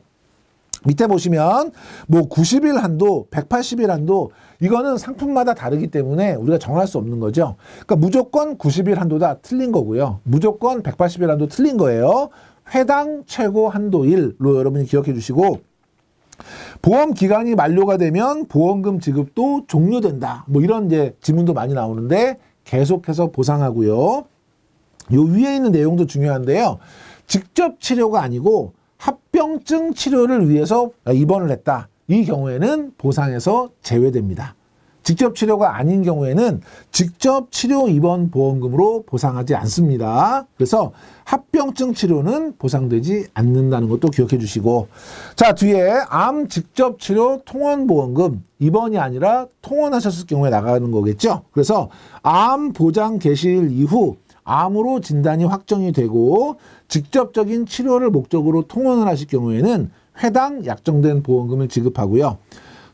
밑에 보시면 뭐 90일 한도, 180일 한도 이거는 상품마다 다르기 때문에 우리가 정할 수 없는 거죠. 그러니까 무조건 90일 한도다 틀린 거고요. 무조건 180일 한도 틀린 거예요. 회당 최고 한도 1로 여러분이 기억해 주시고 보험 기간이 만료가 되면 보험금 지급도 종료된다. 뭐 이런 이제 지문도 많이 나오는데 계속해서 보상하고요. 요 위에 있는 내용도 중요한데요. 직접 치료가 아니고 합병증 치료를 위해서 입원을 했다. 이 경우에는 보상에서 제외됩니다. 직접 치료가 아닌 경우에는 직접 치료 입원 보험금으로 보상하지 않습니다. 그래서 합병증 치료는 보상되지 않는다는 것도 기억해 주시고 자 뒤에 암 직접 치료 통원 보험금 입원이 아니라 통원하셨을 경우에 나가는 거겠죠. 그래서 암 보장 개시일 이후 암으로 진단이 확정이 되고 직접적인 치료를 목적으로 통원을 하실 경우에는 회당 약정된 보험금을 지급하고요.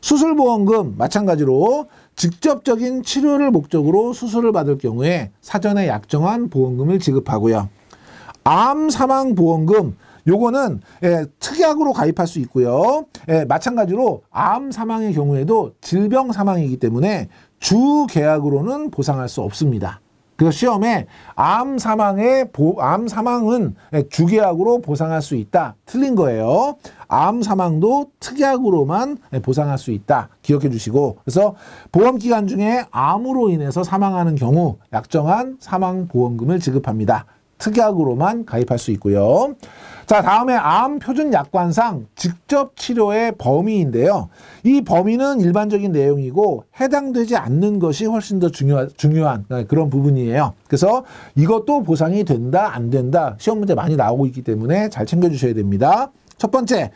수술보험금 마찬가지로 직접적인 치료를 목적으로 수술을 받을 경우에 사전에 약정한 보험금을 지급하고요. 암 사망보험금 요거는 특약으로 가입할 수 있고요. 마찬가지로 암 사망의 경우에도 질병 사망이기 때문에 주계약으로는 보상할 수 없습니다. 그래서 시험에 암 사망은 주계약으로 보상할 수 있다. 틀린 거예요. 암 사망도 특약으로만 보상할 수 있다. 기억해 주시고 그래서 보험기간 중에 암으로 인해서 사망하는 경우 약정한 사망보험금을 지급합니다. 특약으로만 가입할 수 있고요. 자, 다음에 암 표준 약관상 직접 치료의 범위인데요. 이 범위는 일반적인 내용이고 해당되지 않는 것이 훨씬 더 중요한 그런 부분이에요. 그래서 이것도 보상이 된다, 안 된다. 시험 문제 많이 나오고 있기 때문에 잘 챙겨주셔야 됩니다. 첫 번째,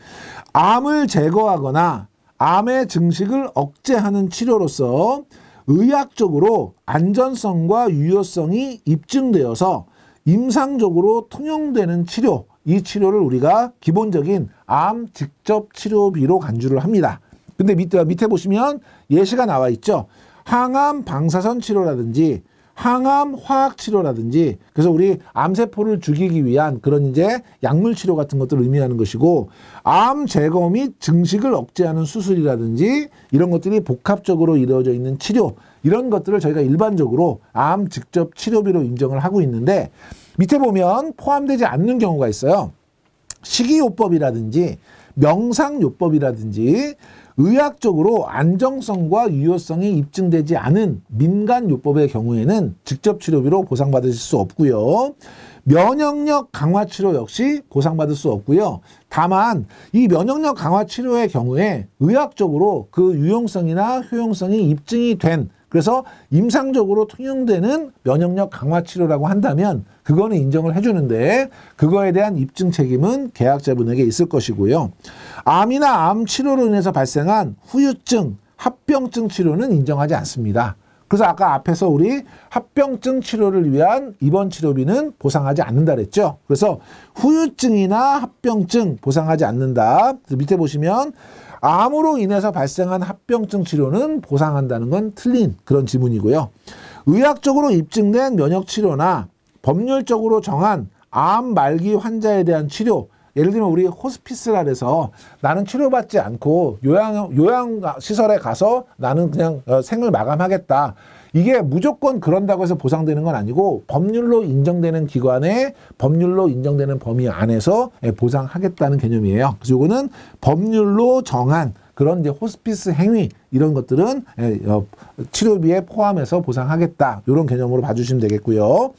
암을 제거하거나 암의 증식을 억제하는 치료로서 의학적으로 안전성과 유효성이 입증되어서 임상적으로 통용되는 치료, 이 치료를 우리가 기본적인 암 직접 치료비로 간주를 합니다. 근데 밑에 보시면 예시가 나와 있죠. 항암 방사선 치료라든지 항암 화학 치료라든지 그래서 우리 암세포를 죽이기 위한 그런 이제 약물 치료 같은 것들을 의미하는 것이고 암 제거 및 증식을 억제하는 수술이라든지 이런 것들이 복합적으로 이루어져 있는 치료 이런 것들을 저희가 일반적으로 암 직접 치료비로 인정을 하고 있는데 밑에 보면 포함되지 않는 경우가 있어요. 식이요법이라든지 명상요법이라든지 의학적으로 안정성과 유효성이 입증되지 않은 민간요법의 경우에는 직접 치료비로 보상받으실 수 없고요. 면역력 강화 치료 역시 보상받을 수 없고요. 다만 이 면역력 강화 치료의 경우에 의학적으로 그 유용성이나 효용성이 입증이 된 그래서 임상적으로 통용되는 면역력 강화 치료라고 한다면 그거는 인정을 해주는데 그거에 대한 입증 책임은 계약자분에게 있을 것이고요. 암이나 암 치료로 인해서 발생한 후유증, 합병증 치료는 인정하지 않습니다. 그래서 아까 앞에서 우리 합병증 치료를 위한 입원 치료비는 보상하지 않는다 그랬죠. 그래서 후유증이나 합병증 보상하지 않는다. 그래서 밑에 보시면 암으로 인해서 발생한 합병증 치료는 보상한다는 건 틀린 그런 지문이고요. 의학적으로 입증된 면역 치료나 법률적으로 정한 암 말기 환자에 대한 치료 예를 들면 우리 호스피스라 해서 나는 치료받지 않고 요양시설에 가서 나는 그냥 생을 마감하겠다. 이게 무조건 그런다고 해서 보상되는 건 아니고 법률로 인정되는 기관에 법률로 인정되는 범위 안에서 보상하겠다는 개념이에요. 그래서 이거는 법률로 정한 그런 이제 호스피스 행위 이런 것들은 치료비에 포함해서 보상하겠다. 이런 개념으로 봐주시면 되겠고요.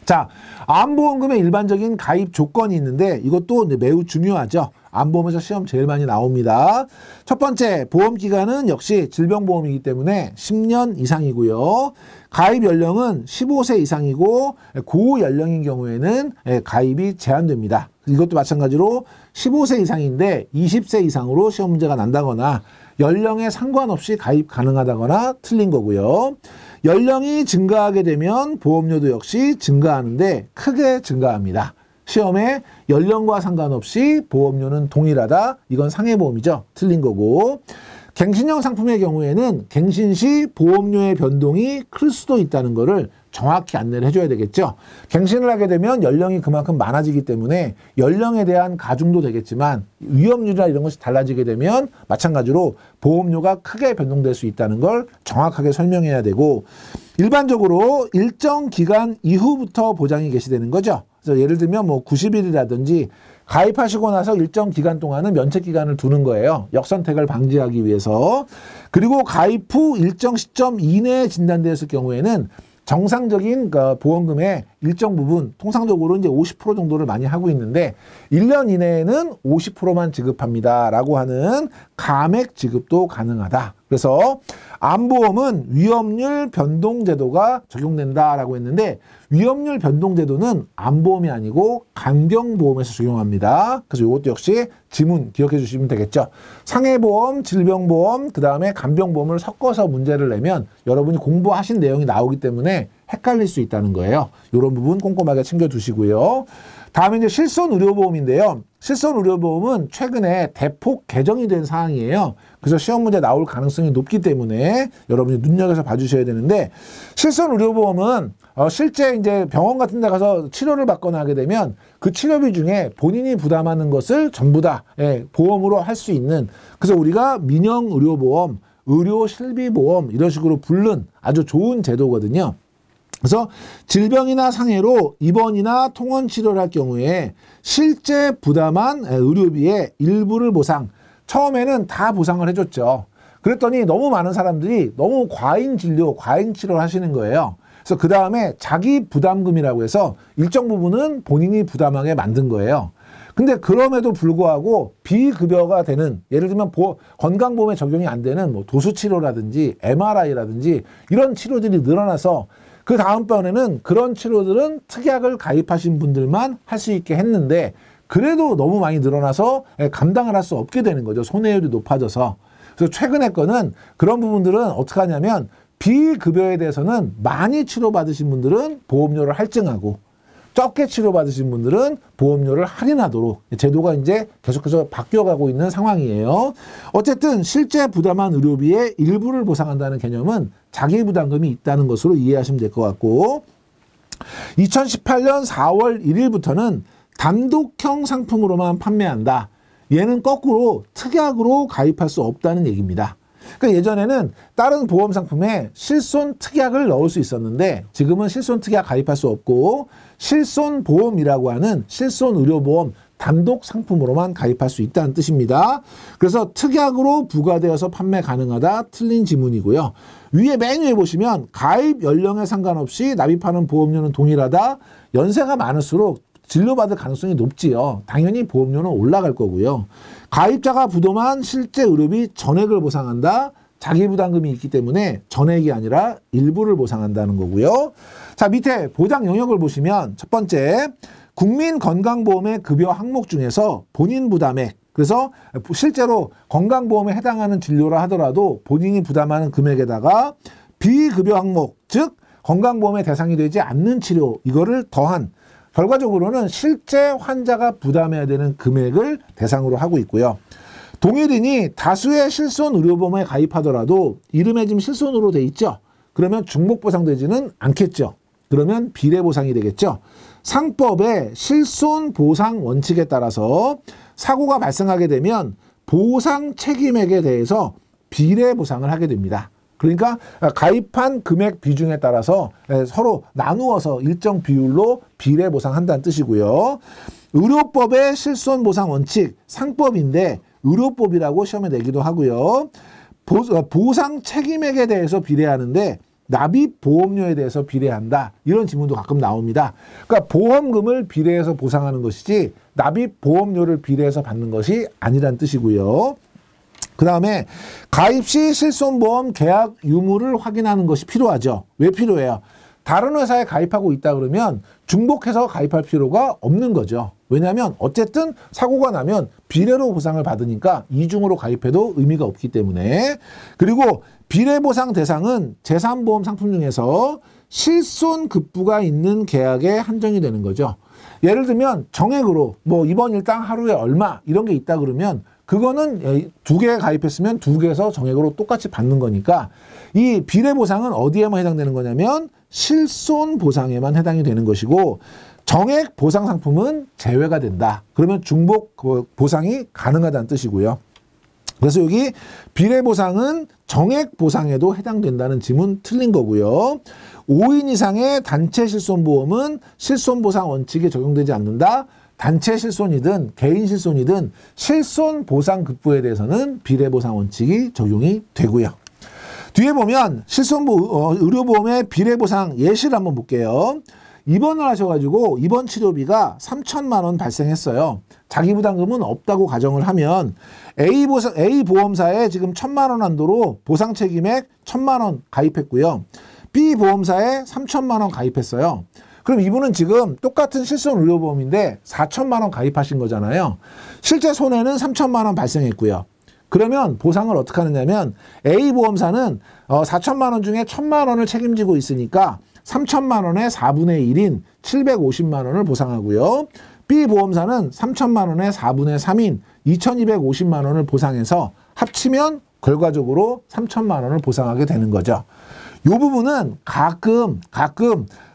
자, 암보험금의 일반적인 가입 조건이 있는데 이것도 매우 중요하죠. 암보험에서 시험 제일 많이 나옵니다. 첫 번째, 보험기간은 역시 질병보험이기 때문에 10년 이상이고요. 가입 연령은 15세 이상이고 고연령인 경우에는 가입이 제한됩니다. 이것도 마찬가지로 15세 이상인데 20세 이상으로 시험 문제가 난다거나 연령에 상관없이 가입 가능하다거나 틀린 거고요. 연령이 증가하게 되면 보험료도 역시 증가하는데 크게 증가합니다. 시험에 연령과 상관없이 보험료는 동일하다. 이건 상해보험이죠. 틀린 거고. 갱신형 상품의 경우에는 갱신 시 보험료의 변동이 클 수도 있다는 거를 정확히 안내를 해줘야 되겠죠. 갱신을 하게 되면 연령이 그만큼 많아지기 때문에 연령에 대한 가중도 되겠지만 위험률이나 이런 것이 달라지게 되면 마찬가지로 보험료가 크게 변동될 수 있다는 걸 정확하게 설명해야 되고 일반적으로 일정 기간 이후부터 보장이 개시되는 거죠. 그래서 예를 들면 뭐 90일이라든지 가입하시고 나서 일정 기간 동안은 면책 기간을 두는 거예요. 역선택을 방지하기 위해서. 그리고 가입 후 일정 시점 이내에 진단되었을 경우에는 정상적인 보험금의 일정 부분, 통상적으로 이제 50% 정도를 많이 하고 있는데 1년 이내에는 50%만 지급합니다라고 하는 감액 지급도 가능하다. 그래서 암보험은 위험률 변동제도가 적용된다라고 했는데 위험률 변동제도는 암보험이 아니고 간병보험에서 적용합니다. 그래서 이것도 역시 지문 기억해 주시면 되겠죠. 상해보험, 질병보험, 그 다음에 간병보험을 섞어서 문제를 내면 여러분이 공부하신 내용이 나오기 때문에 헷갈릴 수 있다는 거예요. 이런 부분 꼼꼼하게 챙겨두시고요. 다음에 이제 실손의료보험인데요. 실손의료보험은 최근에 대폭 개정이 된 사항이에요. 그래서 시험 문제 나올 가능성이 높기 때문에 여러분이 눈여겨서 봐주셔야 되는데 실손의료보험은 실제 이제 병원 같은 데 가서 치료를 받거나 하게 되면 그 치료비 중에 본인이 부담하는 것을 전부 다 보험으로 할 수 있는 그래서 우리가 민영의료보험, 의료실비보험 이런 식으로 부른 아주 좋은 제도거든요. 그래서 질병이나 상해로 입원이나 통원 치료를 할 경우에 실제 부담한 의료비의 일부를 보상, 처음에는 다 보상을 해줬죠. 그랬더니 너무 많은 사람들이 너무 과잉 진료, 과잉 치료를 하시는 거예요. 그래서 그 다음에 자기 부담금이라고 해서 일정 부분은 본인이 부담하게 만든 거예요. 근데 그럼에도 불구하고 비급여가 되는 예를 들면 건강보험에 적용이 안 되는 뭐 도수치료라든지 MRI라든지 이런 치료들이 늘어나서 그 다음번에는 그런 치료들은 특약을 가입하신 분들만 할 수 있게 했는데 그래도 너무 많이 늘어나서 감당을 할 수 없게 되는 거죠. 손해율이 높아져서. 그래서 최근에 거는 그런 부분들은 어떻게 하냐면 비급여에 대해서는 많이 치료받으신 분들은 보험료를 할증하고 적게 치료받으신 분들은 보험료를 할인하도록 제도가 이제 계속해서 바뀌어가고 있는 상황이에요. 어쨌든 실제 부담한 의료비의 일부를 보상한다는 개념은 자기 부담금이 있다는 것으로 이해하시면 될 것 같고 2018년 4월 1일부터는 단독형 상품으로만 판매한다. 얘는 거꾸로 특약으로 가입할 수 없다는 얘기입니다. 그러니까 예전에는 다른 보험 상품에 실손 특약을 넣을 수 있었는데 지금은 실손 특약 가입할 수 없고 실손보험이라고 하는 실손의료보험 단독 상품으로만 가입할 수 있다는 뜻입니다. 그래서 특약으로 부과되어서 판매 가능하다 틀린 지문이고요. 위에 맨 위에 보시면 가입 연령에 상관없이 납입하는 보험료는 동일하다. 연세가 많을수록 진료받을 가능성이 높지요. 당연히 보험료는 올라갈 거고요. 가입자가 부담한 실제 의료비 전액을 보상한다. 자기 부담금이 있기 때문에 전액이 아니라 일부를 보상한다는 거고요. 자, 밑에 보장 영역을 보시면 첫 번째, 국민건강보험의 급여 항목 중에서 본인 부담액, 그래서 실제로 건강보험에 해당하는 진료를 하더라도 본인이 부담하는 금액에다가 비급여 항목, 즉 건강보험의 대상이 되지 않는 치료, 이거를 더한 결과적으로는 실제 환자가 부담해야 되는 금액을 대상으로 하고 있고요. 동일인이 다수의 실손의료보험에 가입하더라도 이름에 지금 실손으로 돼 있죠. 그러면 중복보상되지는 않겠죠. 그러면 비례보상이 되겠죠. 상법의 실손 보상 원칙에 따라서 사고가 발생하게 되면 보상 책임액에 대해서 비례 보상을 하게 됩니다. 그러니까 가입한 금액 비중에 따라서 서로 나누어서 일정 비율로 비례 보상한다는 뜻이고요. 의료법의 실손 보상 원칙 상법인데 의료법이라고 시험에 내기도 하고요. 보상 책임액에 대해서 비례하는데 납입 보험료에 대해서 비례한다. 이런 지문도 가끔 나옵니다. 그러니까 보험금을 비례해서 보상하는 것이지 납입 보험료를 비례해서 받는 것이 아니란 뜻이고요. 그 다음에 가입 시 실손보험 계약 유무를 확인하는 것이 필요하죠. 왜 필요해요? 다른 회사에 가입하고 있다 그러면 중복해서 가입할 필요가 없는 거죠. 왜냐하면 어쨌든 사고가 나면 비례로 보상을 받으니까 이중으로 가입해도 의미가 없기 때문에. 그리고 비례보상 대상은 제3보험 상품 중에서 실손급부가 있는 계약에 한정이 되는 거죠. 예를 들면 정액으로 뭐 이번 일당 하루에 얼마 이런 게 있다 그러면 그거는 2개 가입했으면 2개에서 정액으로 똑같이 받는 거니까 이 비례보상은 어디에만 해당되는 거냐면 실손보상에만 해당이 되는 것이고 정액 보상 상품은 제외가 된다. 그러면 중복 보상이 가능하다는 뜻이고요. 그래서 여기 비례보상은 정액 보상에도 해당된다는 지문 틀린 거고요. 5인 이상의 단체 실손보험은 실손보상 원칙에 적용되지 않는다. 단체 실손이든 개인 실손이든 실손 보상 급부에 대해서는 비례보상 원칙이 적용이 되고요. 뒤에 보면 의료보험의 비례보상 예시를 한번 볼게요. 입원을 하셔가지고 입원 치료비가 3천만 원 발생했어요. 자기 부담금은 없다고 가정을 하면 A 보험사에 지금 1천만 원 한도로 보상 책임액 1천만 원 가입했고요. B 보험사에 3천만 원 가입했어요. 그럼 이분은 지금 똑같은 실손 의료보험인데 4천만 원 가입하신 거잖아요. 실제 손해는 3천만 원 발생했고요. 그러면 보상을 어떻게 하느냐면 A 보험사는 4천만 원 중에 1천만 원을 책임지고 있으니까 3천만 원의 4분의 1인 750만 원을 보상하고요. B 보험사는 3천만 원의 4분의 3인 2250만 원을 보상해서 합치면 결과적으로 3천만 원을 보상하게 되는 거죠. 이 부분은 가끔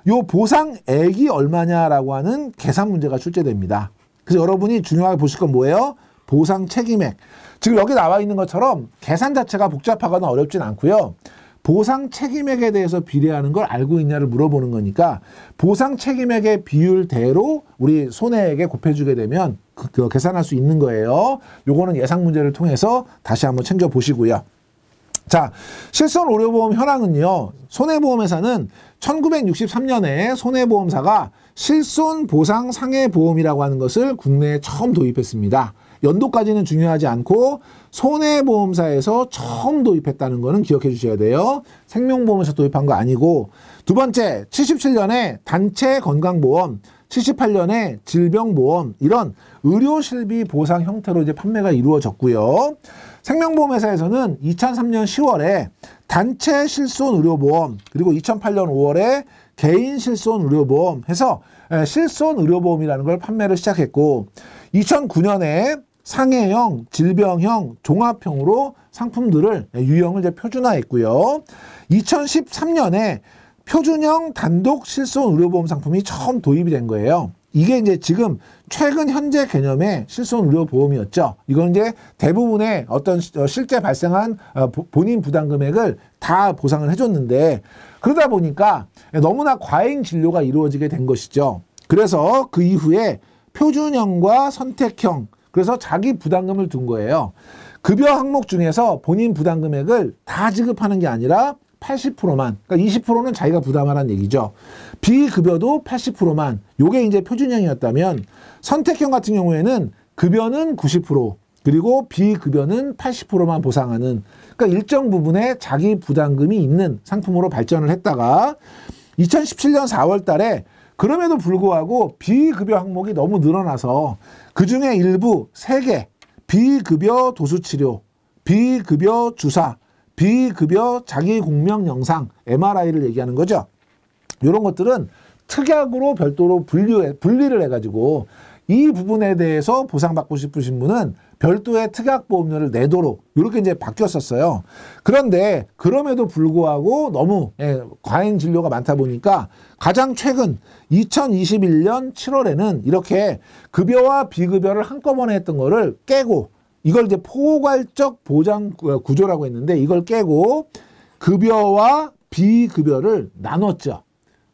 요 보상액이 얼마냐라고 하는 계산 문제가 출제됩니다. 그래서 여러분이 중요하게 보실 건 뭐예요? 보상 책임액. 지금 여기 나와 있는 것처럼 계산 자체가 복잡하거나 어렵진 않고요. 보상 책임액에 대해서 비례하는 걸 알고 있냐를 물어보는 거니까 보상 책임액의 비율대로 우리 손해액에 곱해주게 되면 그 계산할 수 있는 거예요. 요거는 예상 문제를 통해서 다시 한번 챙겨보시고요. 자, 실손 의료보험 현황은요. 손해보험회사는 1963년에 손해보험사가 실손보상 상해보험이라고 하는 것을 국내에 처음 도입했습니다. 연도까지는 중요하지 않고 손해보험사에서 처음 도입했다는 거는 기억해 주셔야 돼요. 생명보험에서 도입한 거 아니고. 두 번째, 77년에 단체 건강보험, 78년에 질병보험 이런 의료실비 보상 형태로 이제 판매가 이루어졌고요. 생명보험회사에서는 2003년 10월에 단체 실손 의료보험 그리고 2008년 5월에 개인 실손 의료보험 해서 실손 의료보험이라는 걸 판매를 시작했고 2009년에 상해형, 질병형, 종합형으로 상품들을 유형을 이제 표준화했고요. 2013년에 표준형 단독 실손 의료보험 상품이 처음 도입이 된 거예요. 이게 이제 지금 최근 현재 개념의 실손 의료보험이었죠. 이건 이제 대부분의 어떤 실제 발생한 본인 부담 금액을 다 보상을 해줬는데 그러다 보니까 너무나 과잉 진료가 이루어지게 된 것이죠. 그래서 그 이후에 표준형과 선택형 그래서 자기 부담금을 둔 거예요. 급여 항목 중에서 본인 부담 금액을 다 지급하는 게 아니라 80%만, 그러니까 20%는 자기가 부담하라는 얘기죠. 비급여도 80%만, 요게 이제 표준형이었다면 선택형 같은 경우에는 급여는 90%, 그리고 비급여는 80%만 보상하는, 그러니까 일정 부분에 자기 부담금이 있는 상품으로 발전을 했다가 2017년 4월 달에 그럼에도 불구하고 비급여 항목이 너무 늘어나서 그중에 일부 3개, 비급여 도수치료, 비급여 주사, 비급여 자기 공명 영상, MRI를 얘기하는 거죠. 이런 것들은 특약으로 별도로 분리를 해가지고 이 부분에 대해서 보상받고 싶으신 분은 별도의 특약보험료를 내도록 이렇게 이제 바뀌었었어요. 그런데 그럼에도 불구하고 너무 과잉 진료가 많다 보니까 가장 최근 2021년 7월에는 이렇게 급여와 비급여를 한꺼번에 했던 거를 깨고 이걸 이제 포괄적 보장 구조라고 했는데 이걸 깨고 급여와 비급여를 나눴죠.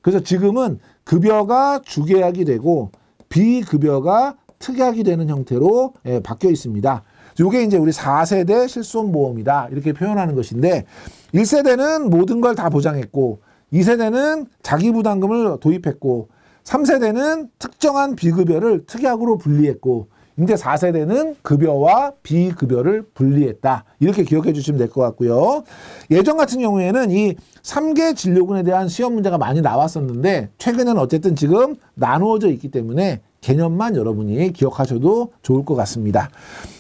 그래서 지금은 급여가 주계약이 되고 비급여가 특약이 되는 형태로 바뀌어 있습니다. 이게 이제 우리 4세대 실손보험이다 이렇게 표현하는 것인데 1세대는 모든 걸 다 보장했고 2세대는 자기부담금을 도입했고 3세대는 특정한 비급여를 특약으로 분리했고 이제 4세대는 급여와 비급여를 분리했다. 이렇게 기억해 주시면 될 것 같고요. 예전 같은 경우에는 이 3개 진료군에 대한 시험 문제가 많이 나왔었는데 최근에는 어쨌든 지금 나누어져 있기 때문에 개념만 여러분이 기억하셔도 좋을 것 같습니다.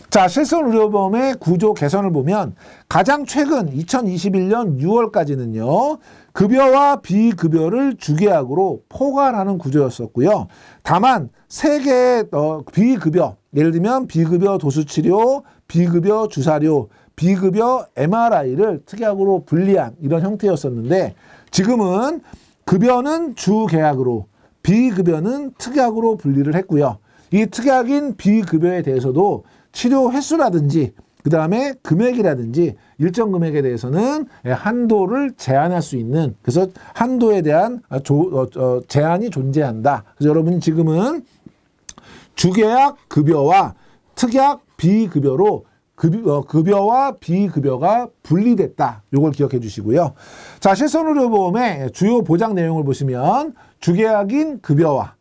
자, 실손의료보험의 구조 개선을 보면 가장 최근 2021년 6월까지는요. 급여와 비급여를 주계약으로 포괄하는 구조였었고요. 다만 3개의 비급여, 예를 들면 비급여 도수치료, 비급여 주사료, 비급여 MRI를 특약으로 분리한 이런 형태였었는데 지금은 급여는 주계약으로 비급여는 특약으로 분리를 했고요. 이 특약인 비급여에 대해서도 치료 횟수라든지 그 다음에 금액이라든지 일정 금액에 대해서는 한도를 제한할 수 있는 그래서 한도에 대한 제한이 존재한다. 그래서 여러분이 지금은 주계약 급여와 특약 비급여로 급여와 비급여가 분리됐다. 이걸 기억해 주시고요. 자, 실손의료보험의 주요 보장 내용을 보시면 주계약인 급여와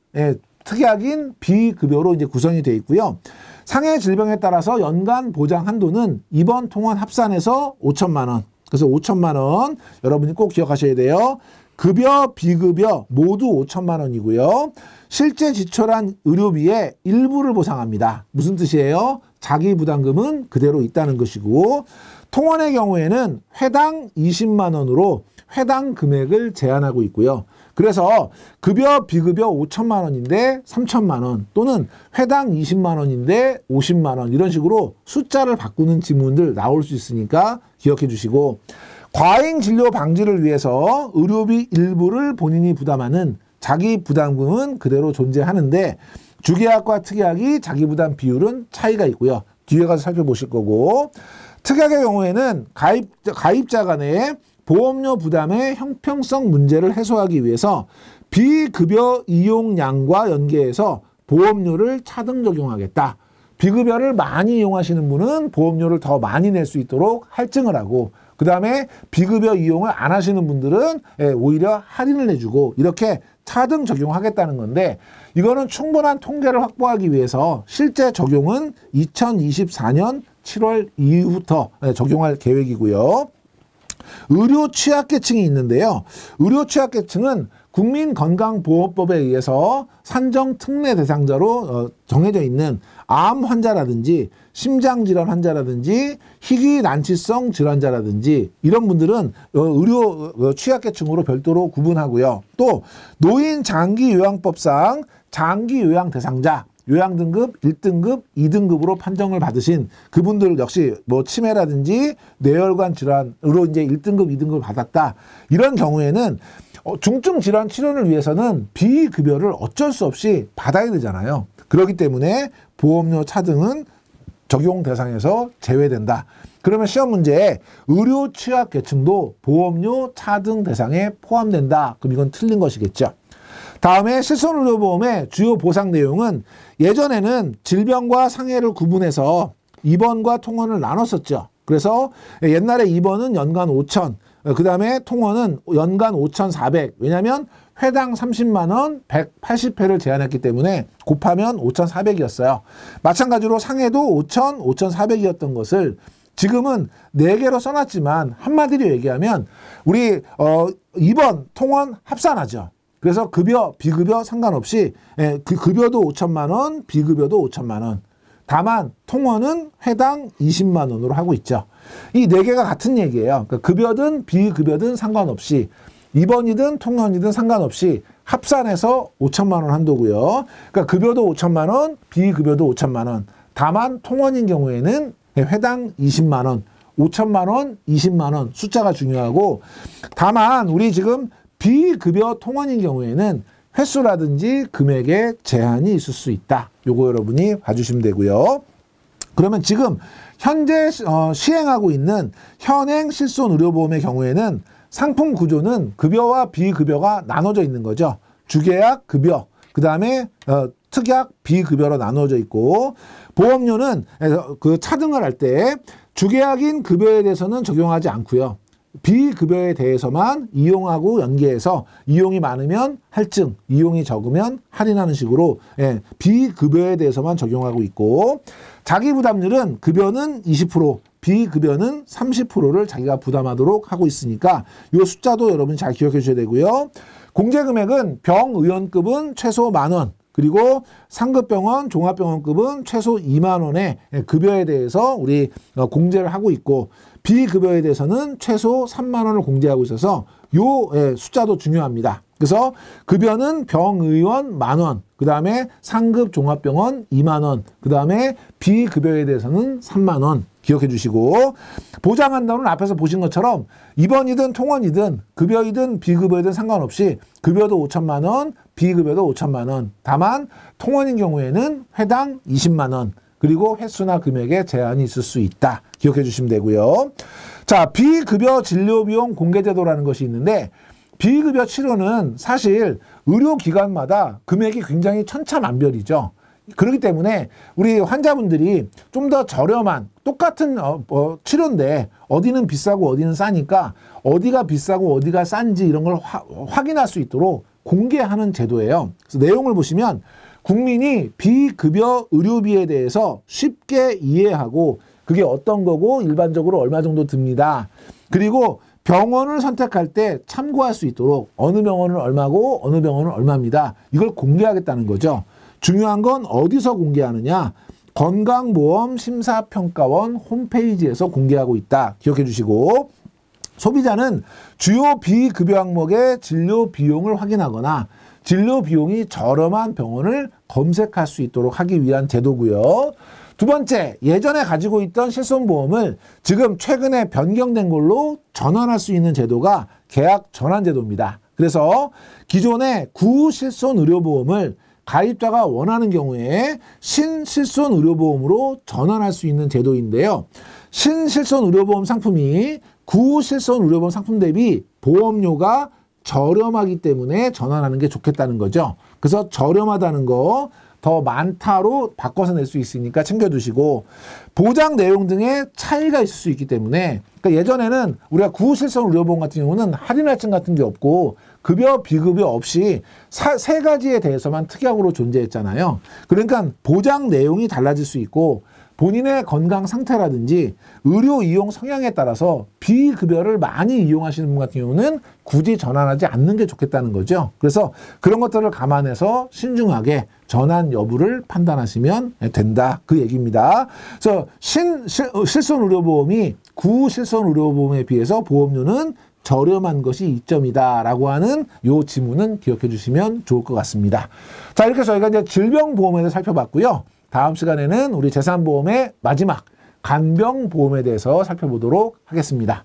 특약인 비급여로 이제 구성이 되어 있고요. 상해 질병에 따라서 연간 보장 한도는 입원 통원 합산해서 5천만 원. 그래서 5천만 원 여러분이 꼭 기억하셔야 돼요. 급여, 비급여 모두 5천만 원이고요. 실제 지출한 의료비의 일부를 보상합니다. 무슨 뜻이에요? 자기 부담금은 그대로 있다는 것이고 통원의 경우에는 회당 20만 원으로 회당 금액을 제한하고 있고요. 그래서 급여, 비급여 5천만 원인데 3천만 원 또는 회당 20만 원인데 50만 원 이런 식으로 숫자를 바꾸는 지문들 나올 수 있으니까 기억해 주시고 과잉 진료 방지를 위해서 의료비 일부를 본인이 부담하는 자기 부담금은 그대로 존재하는데 주계약과 특약이 자기 부담 비율은 차이가 있고요. 뒤에 가서 살펴보실 거고 특약의 경우에는 가입자 간의 보험료 부담의 형평성 문제를 해소하기 위해서 비급여 이용량과 연계해서 보험료를 차등 적용하겠다. 비급여를 많이 이용하시는 분은 보험료를 더 많이 낼 수 있도록 할증을 하고 그 다음에 비급여 이용을 안 하시는 분들은 오히려 할인을 해주고 이렇게 차등 적용하겠다는 건데 이거는 충분한 통계를 확보하기 위해서 실제 적용은 2024년 7월 이후부터 적용할 계획이고요. 의료 취약계층이 있는데요. 의료 취약계층은 국민건강보험법에 의해서 산정 특례 대상자로 정해져 있는 암 환자라든지 심장질환 환자라든지 희귀난치성 질환자라든지 이런 분들은 의료 취약계층으로 별도로 구분하고요. 또 노인 장기요양법상 장기요양 대상자 요양등급 1등급, 2등급으로 판정을 받으신 그분들 역시 뭐 치매라든지 뇌혈관 질환으로 이제 1등급, 2등급을 받았다. 이런 경우에는 중증 질환 치료를 위해서는 비급여를 어쩔 수 없이 받아야 되잖아요. 그렇기 때문에 보험료 차등은 적용 대상에서 제외된다. 그러면 시험 문제에 의료 취약 계층도 보험료 차등 대상에 포함된다. 그럼 이건 틀린 것이겠죠. 다음에 실손의료보험의 주요 보상 내용은 예전에는 질병과 상해를 구분해서 입원과 통원을 나눴었죠. 그래서 옛날에 입원은 연간 5천, 그 다음에 통원은 연간 5,400. 왜냐하면 회당 30만 원, 180회를 제한했기 때문에 곱하면 5,400이었어요. 마찬가지로 상해도 5,000, 5,400이었던 것을 지금은 4개로 써놨지만 한마디로 얘기하면 우리 입원, 통원 합산하죠. 그래서 급여, 비급여 상관없이 그 급여도 5천만 원, 비급여도 5천만 원. 다만 통원은 회당 20만 원으로 하고 있죠. 이 4개가 같은 얘기예요. 그러니까 급여든 비급여든 상관없이 입원이든 통원이든 상관없이 합산해서 5천만 원 한도고요. 그러니까 급여도 5천만 원, 비급여도 5천만 원. 다만 통원인 경우에는 회당 20만 원, 5천만 원, 20만 원 숫자가 중요하고, 다만 우리 지금 비급여 통원인 경우에는 횟수라든지 금액에 제한이 있을 수 있다. 요거 여러분이 봐주시면 되고요. 그러면 지금 현재 시행하고 있는 현행 실손의료보험의 경우에는 상품 구조는 급여와 비급여가 나눠져 있는 거죠. 주계약 급여, 그 다음에 특약 비급여로 나눠져 있고, 보험료는 그 차등을 할 때 주계약인 급여에 대해서는 적용하지 않고요. 비급여에 대해서만 이용하고 연계해서 이용이 많으면 할증, 이용이 적으면 할인하는 식으로 비급여에 대해서만 적용하고 있고, 자기부담률은 급여는 20%, 비급여는 30%를 자기가 부담하도록 하고 있으니까 이 숫자도 여러분이 잘 기억해 주셔야 되고요. 공제금액은 병의원급은 최소 10,000원, 그리고 상급병원, 종합병원급은 최소 2만 원의 급여에 대해서 우리 공제를 하고 있고, 비급여에 대해서는 최소 3만 원을 공제하고 있어서 요 숫자도 중요합니다. 그래서 급여는 병의원 10,000원, 그 다음에 상급 종합병원 2만 원, 그 다음에 비급여에 대해서는 3만 원 기억해 주시고, 보장한다는 앞에서 보신 것처럼 입원이든 통원이든 급여이든 비급여이든 상관없이 급여도 5천만 원, 비급여도 5천만 원. 다만 통원인 경우에는 회당 20만 원, 그리고 횟수나 금액에 제한이 있을 수 있다. 기억해 주시면 되고요. 자, 비급여 진료비용 공개제도라는 것이 있는데, 비급여 치료는 사실 의료기관마다 금액이 굉장히 천차만별이죠. 그렇기 때문에 우리 환자분들이 좀 더 저렴한 똑같은 치료인데 어디는 비싸고 어디는 싸니까 어디가 비싸고 어디가 싼지 이런 걸 확인할 수 있도록 공개하는 제도예요. 그래서 내용을 보시면 국민이 비급여 의료비에 대해서 쉽게 이해하고 그게 어떤 거고 일반적으로 얼마 정도 듭니다. 그리고 병원을 선택할 때 참고할 수 있도록 어느 병원은 얼마고 어느 병원은 얼마입니다. 이걸 공개하겠다는 거죠. 중요한 건 어디서 공개하느냐? 건강보험심사평가원 홈페이지에서 공개하고 있다. 기억해 주시고, 소비자는 주요 비급여 항목의 진료 비용을 확인하거나 진료 비용이 저렴한 병원을 검색할 수 있도록 하기 위한 제도고요. 두 번째, 예전에 가지고 있던 실손보험을 지금 최근에 변경된 걸로 전환할 수 있는 제도가 계약 전환 제도입니다. 그래서 기존의 구실손의료보험을 가입자가 원하는 경우에 신실손의료보험으로 전환할 수 있는 제도인데요. 신실손의료보험 상품이 구실손의료보험 상품 대비 보험료가 저렴하기 때문에 전환하는 게 좋겠다는 거죠. 그래서 저렴하다는 거 더 많다로 바꿔서 낼 수 있으니까 챙겨두시고, 보장 내용 등의 차이가 있을 수 있기 때문에, 그러니까 예전에는 우리가 구실손 의료보험 같은 경우는 할인 할증 같은 게 없고 급여 비급여 없이 세 가지에 대해서만 특약으로 존재했잖아요. 그러니까 보장 내용이 달라질 수 있고 본인의 건강 상태라든지 의료 이용 성향에 따라서 비급여를 많이 이용하시는 분 같은 경우는 굳이 전환하지 않는 게 좋겠다는 거죠. 그래서 그런 것들을 감안해서 신중하게 전환 여부를 판단하시면 된다. 그 얘기입니다. 그래서 실손의료보험이 구실손의료보험에 비해서 보험료는 저렴한 것이 이점이다 라고 하는 요 지문은 기억해 주시면 좋을 것 같습니다. 자, 이렇게 저희가 이제 질병보험에 대해서 살펴봤고요. 다음 시간에는 우리 재산보험의 마지막 간병보험에 대해서 살펴보도록 하겠습니다.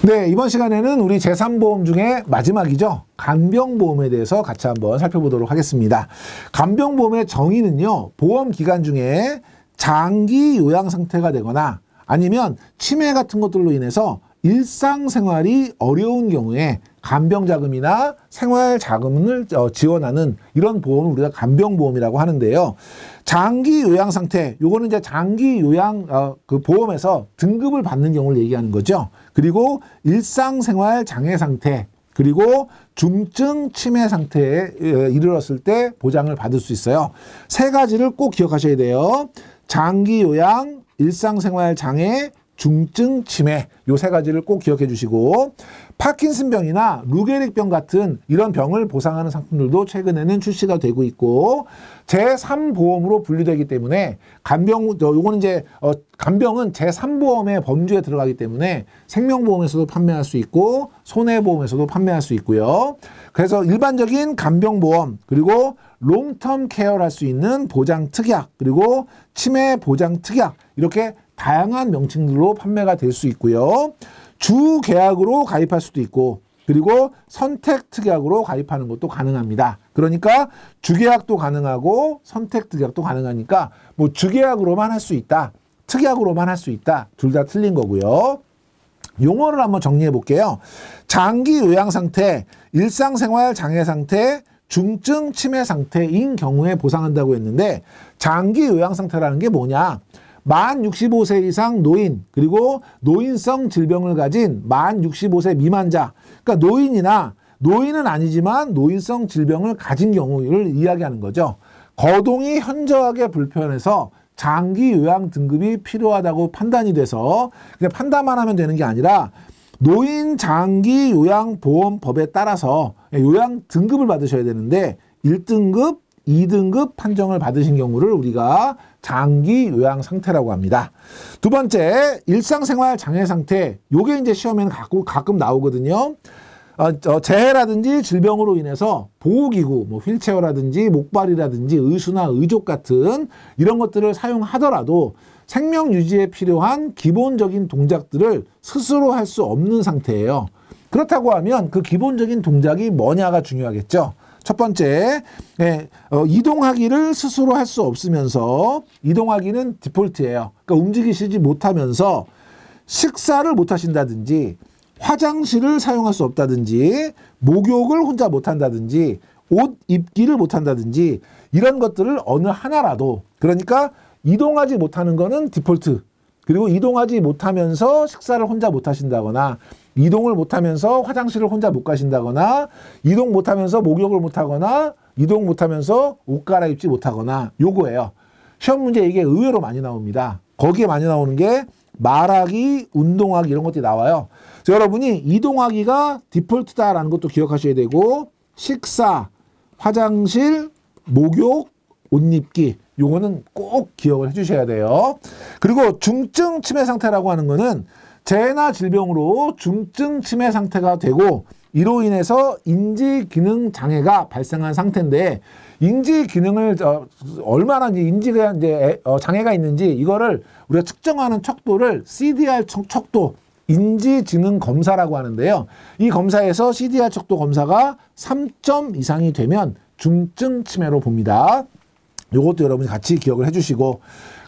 네, 이번 시간에는 우리 재산보험 중에 마지막이죠. 간병보험에 대해서 같이 한번 살펴보도록 하겠습니다. 간병보험의 정의는요, 보험기간 중에 장기 요양 상태가 되거나 아니면 치매 같은 것들로 인해서 일상생활이 어려운 경우에 간병자금이나 생활자금을 지원하는 이런 보험을 우리가 간병보험이라고 하는데요. 장기 요양 상태, 요거는 이제 장기 요양 그 보험에서 등급을 받는 경우를 얘기하는 거죠. 그리고 일상생활 장애 상태, 그리고 중증 치매 상태에 이르렀을 때 보장을 받을 수 있어요. 세 가지를 꼭 기억하셔야 돼요. 장기 요양, 일상생활 장애, 중증 치매 요 세 가지를 꼭 기억해 주시고 파킨슨병이나 루게릭병 같은 이런 병을 보상하는 상품들도 최근에는 출시가 되고 있고 제3보험으로 분류되기 때문에 요거는 이제 간병은 제3보험의 범주에 들어가기 때문에 생명보험에서도 판매할 수 있고 손해보험에서도 판매할 수 있고요. 그래서 일반적인 간병보험 그리고 롱텀 케어를 할 수 있는 보장특약 그리고 치매 보장특약 이렇게 다양한 명칭들로 판매가 될 수 있고요. 주계약으로 가입할 수도 있고 그리고 선택특약으로 가입하는 것도 가능합니다. 그러니까 주계약도 가능하고 선택특약도 가능하니까 뭐 주계약으로만 할 수 있다. 특약으로만 할 수 있다. 둘 다 틀린 거고요. 용어를 한번 정리해 볼게요. 장기 요양 상태, 일상생활 장애 상태, 중증 치매 상태인 경우에 보상한다고 했는데 장기 요양 상태라는 게 뭐냐? 만 65세 이상 노인 그리고 노인성 질병을 가진 만 65세 미만자 그러니까 노인은 아니지만 노인성 질병을 가진 경우를 이야기하는 거죠. 거동이 현저하게 불편해서 장기 요양 등급이 필요하다고 판단이 돼서 그냥 판단만 하면 되는 게 아니라 노인 장기 요양보험법에 따라서 요양 등급을 받으셔야 되는데 1등급, 2등급 판정을 받으신 경우를 우리가 장기 요양 상태라고 합니다. 두 번째, 일상생활 장애 상태. 요게 이제 시험에는 가끔 나오거든요. 재해라든지 질병으로 인해서 보호기구, 뭐 휠체어라든지 목발이라든지 의수나 의족 같은 이런 것들을 사용하더라도 생명 유지에 필요한 기본적인 동작들을 스스로 할 수 없는 상태예요. 그렇다고 하면 그 기본적인 동작이 뭐냐가 중요하겠죠. 첫 번째, 이동하기를 스스로 할 수 없으면서 이동하기는 디폴트예요. 그러니까 움직이시지 못하면서 식사를 못 하신다든지 화장실을 사용할 수 없다든지 목욕을 혼자 못 한다든지 옷 입기를 못 한다든지 이런 것들을 어느 하나라도 그러니까 이동하지 못하는 거는 디폴트 그리고 이동하지 못하면서 식사를 혼자 못 하신다거나 이동을 못하면서 화장실을 혼자 못 가신다거나 이동 못하면서 목욕을 못하거나 이동 못하면서 옷 갈아입지 못하거나 요거예요. 시험 문제 이게 의외로 많이 나옵니다. 거기에 많이 나오는 게 말하기, 운동하기 이런 것들이 나와요. 그래서 여러분이 이동하기가 디폴트다라는 것도 기억하셔야 되고 식사, 화장실, 목욕, 옷 입기 요거는 꼭 기억을 해주셔야 돼요. 그리고 중증 치매 상태라고 하는 거는 재해나 질병으로 중증 치매 상태가 되고 이로 인해서 인지 기능 장애가 발생한 상태인데 인지 기능을 얼마나 인지가 장애가 있는지 이거를 우리가 측정하는 척도를 CDR 척도 인지 지능 검사라고 하는데요. 이 검사에서 CDR 척도 검사가 3점 이상이 되면 중증 치매로 봅니다. 요것도 여러분이 같이 기억을 해주시고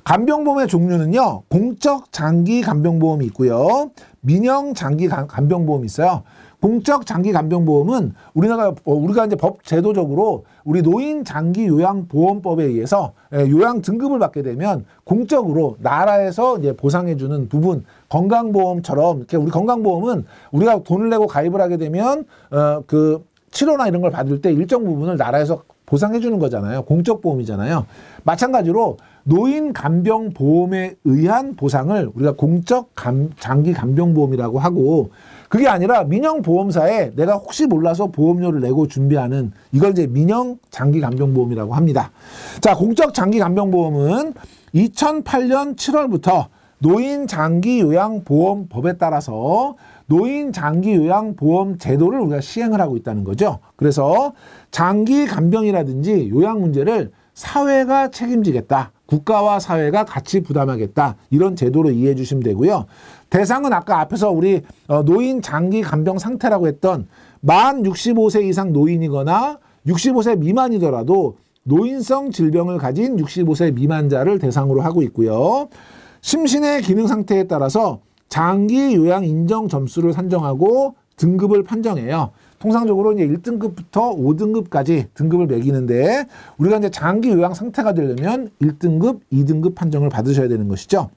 간병보험의 종류는요. 공적 장기 간병보험이 있고요. 민영 장기 간병보험이 있어요. 공적 장기 간병보험은 우리가 이제 법 제도적으로 우리 노인 장기 요양보험법에 의해서 요양 등급을 받게 되면 공적으로 나라에서 이제 보상해주는 부분 건강보험처럼 이렇게 우리 건강보험은 우리가 돈을 내고 가입을 하게 되면 그 치료나 이런 걸 받을 때 일정 부분을 나라에서 보상해 주는 거잖아요. 공적 보험이잖아요. 마찬가지로 노인 간병보험에 의한 보상을 우리가 공적 장기 간병보험이라고 하고 그게 아니라 민영보험사에 내가 혹시 몰라서 보험료를 내고 준비하는 이걸 이제 민영 장기 간병보험이라고 합니다. 자, 공적 장기 간병보험은 2008년 7월부터 노인 장기 요양보험법에 따라서 노인 장기 요양보험 제도를 우리가 시행을 하고 있다는 거죠. 그래서 장기 간병이라든지 요양 문제를 사회가 책임지겠다. 국가와 사회가 같이 부담하겠다. 이런 제도로 이해해 주시면 되고요. 대상은 아까 앞에서 우리 노인 장기 간병 상태라고 했던 만 65세 이상 노인이거나 65세 미만이더라도 노인성 질병을 가진 65세 미만자를 대상으로 하고 있고요. 심신의 기능 상태에 따라서 장기 요양 인정 점수를 산정하고 등급을 판정해요. 통상적으로 이제 1등급부터 5등급까지 등급을 매기는데 우리가 이제 장기 요양 상태가 되려면 1등급, 2등급 판정을 받으셔야 되는 것이죠.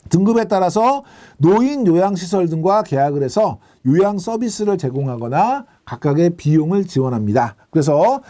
등급에 따라서 노인 요양시설 등과 계약을 해서 요양 서비스를 제공하거나 각각의 비용을 지원합니다. 그래서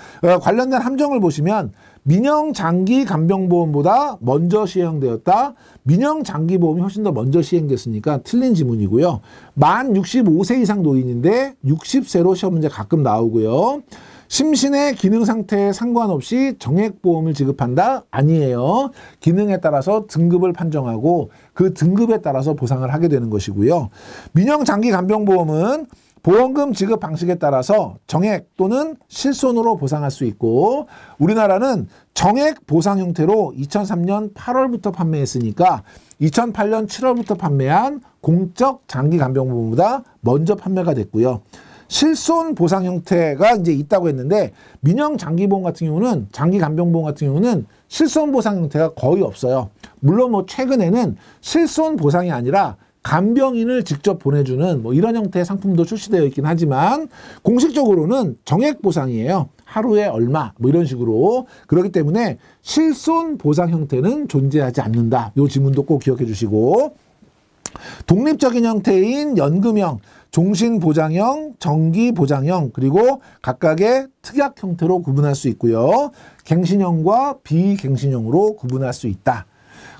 관련된 함정을 보시면 민영장기간병보험보다 먼저 시행되었다. 민영장기보험이 훨씬 더 먼저 시행됐으니까 틀린 지문이고요. 만 65세 이상 노인인데 60세로 시험 문제 가끔 나오고요. 심신의 기능 상태에 상관없이 정액보험을 지급한다? 아니에요. 기능에 따라서 등급을 판정하고 그 등급에 따라서 보상을 하게 되는 것이고요. 민영장기간병보험은 보험금 지급 방식에 따라서 정액 또는 실손으로 보상할 수 있고 우리나라는 정액 보상 형태로 2003년 8월부터 판매했으니까 2008년 7월부터 판매한 공적 장기간병보험보다 먼저 판매가 됐고요. 실손 보상 형태가 이제 있다고 했는데 민영장기보험 같은 경우는 장기간병보험 같은 경우는 실손 보상 형태가 거의 없어요. 물론 뭐 최근에는 실손 보상이 아니라 간병인을 직접 보내주는 뭐 이런 형태의 상품도 출시되어 있긴 하지만 공식적으로는 정액 보상이에요. 하루에 얼마 뭐 이런 식으로. 그렇기 때문에 실손 보상 형태는 존재하지 않는다. 이 지문도 꼭 기억해 주시고 독립적인 형태인 연금형, 종신보장형, 정기보장형 그리고 각각의 특약 형태로 구분할 수 있고요. 갱신형과 비갱신형으로 구분할 수 있다.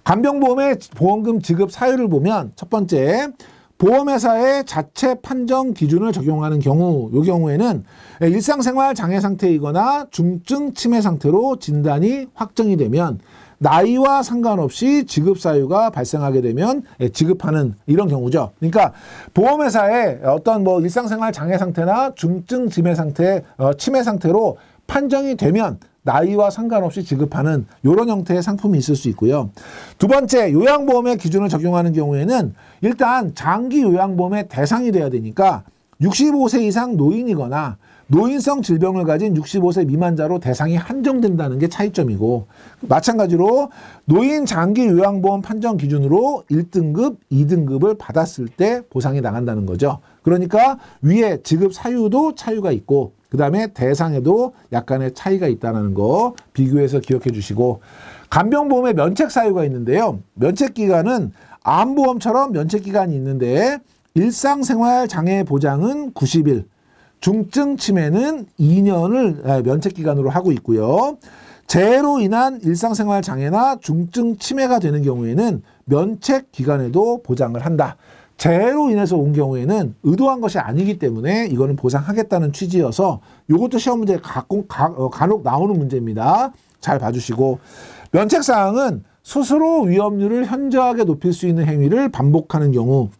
간병보험의 보험금 지급 사유를 보면 첫 번째, 보험회사의 자체 판정 기준을 적용하는 경우, 이 경우에는 일상생활 장애 상태이거나 중증 치매 상태로 진단이 확정이 되면 나이와 상관없이 지급 사유가 발생하게 되면 지급하는 이런 경우죠. 그러니까 보험회사의 어떤 뭐 일상생활 장애 상태나 중증 치매 상태로 판정이 되면 나이와 상관없이 지급하는 이런 형태의 상품이 있을 수 있고요. 두 번째, 요양보험의 기준을 적용하는 경우에는 일단 장기 요양보험의 대상이 돼야 되니까 65세 이상 노인이거나 노인성 질병을 가진 65세 미만자로 대상이 한정된다는 게 차이점이고 마찬가지로 노인 장기 요양보험 판정 기준으로 1등급, 2등급을 받았을 때 보상이 나간다는 거죠. 그러니까 위에 지급 사유도 차이가 있고 그 다음에 대상에도 약간의 차이가 있다는 거 비교해서 기억해 주시고 간병보험의 면책 사유가 있는데요. 면책 기간은 암보험처럼 면책 기간이 있는데 일상생활 장애 보장은 90일, 중증 치매는 2년을 면책 기간으로 하고 있고요. 재해로 인한 일상생활 장애나 중증 치매가 되는 경우에는 면책 기간에도 보장을 한다. 재해로 인해서 온 경우에는 의도한 것이 아니기 때문에 이거는 보상하겠다는 취지여서 이것도 시험 문제에 간혹 나오는 문제입니다. 잘 봐주시고 면책사항은 스스로 위험률을 현저하게 높일 수 있는 행위를 반복하는 경우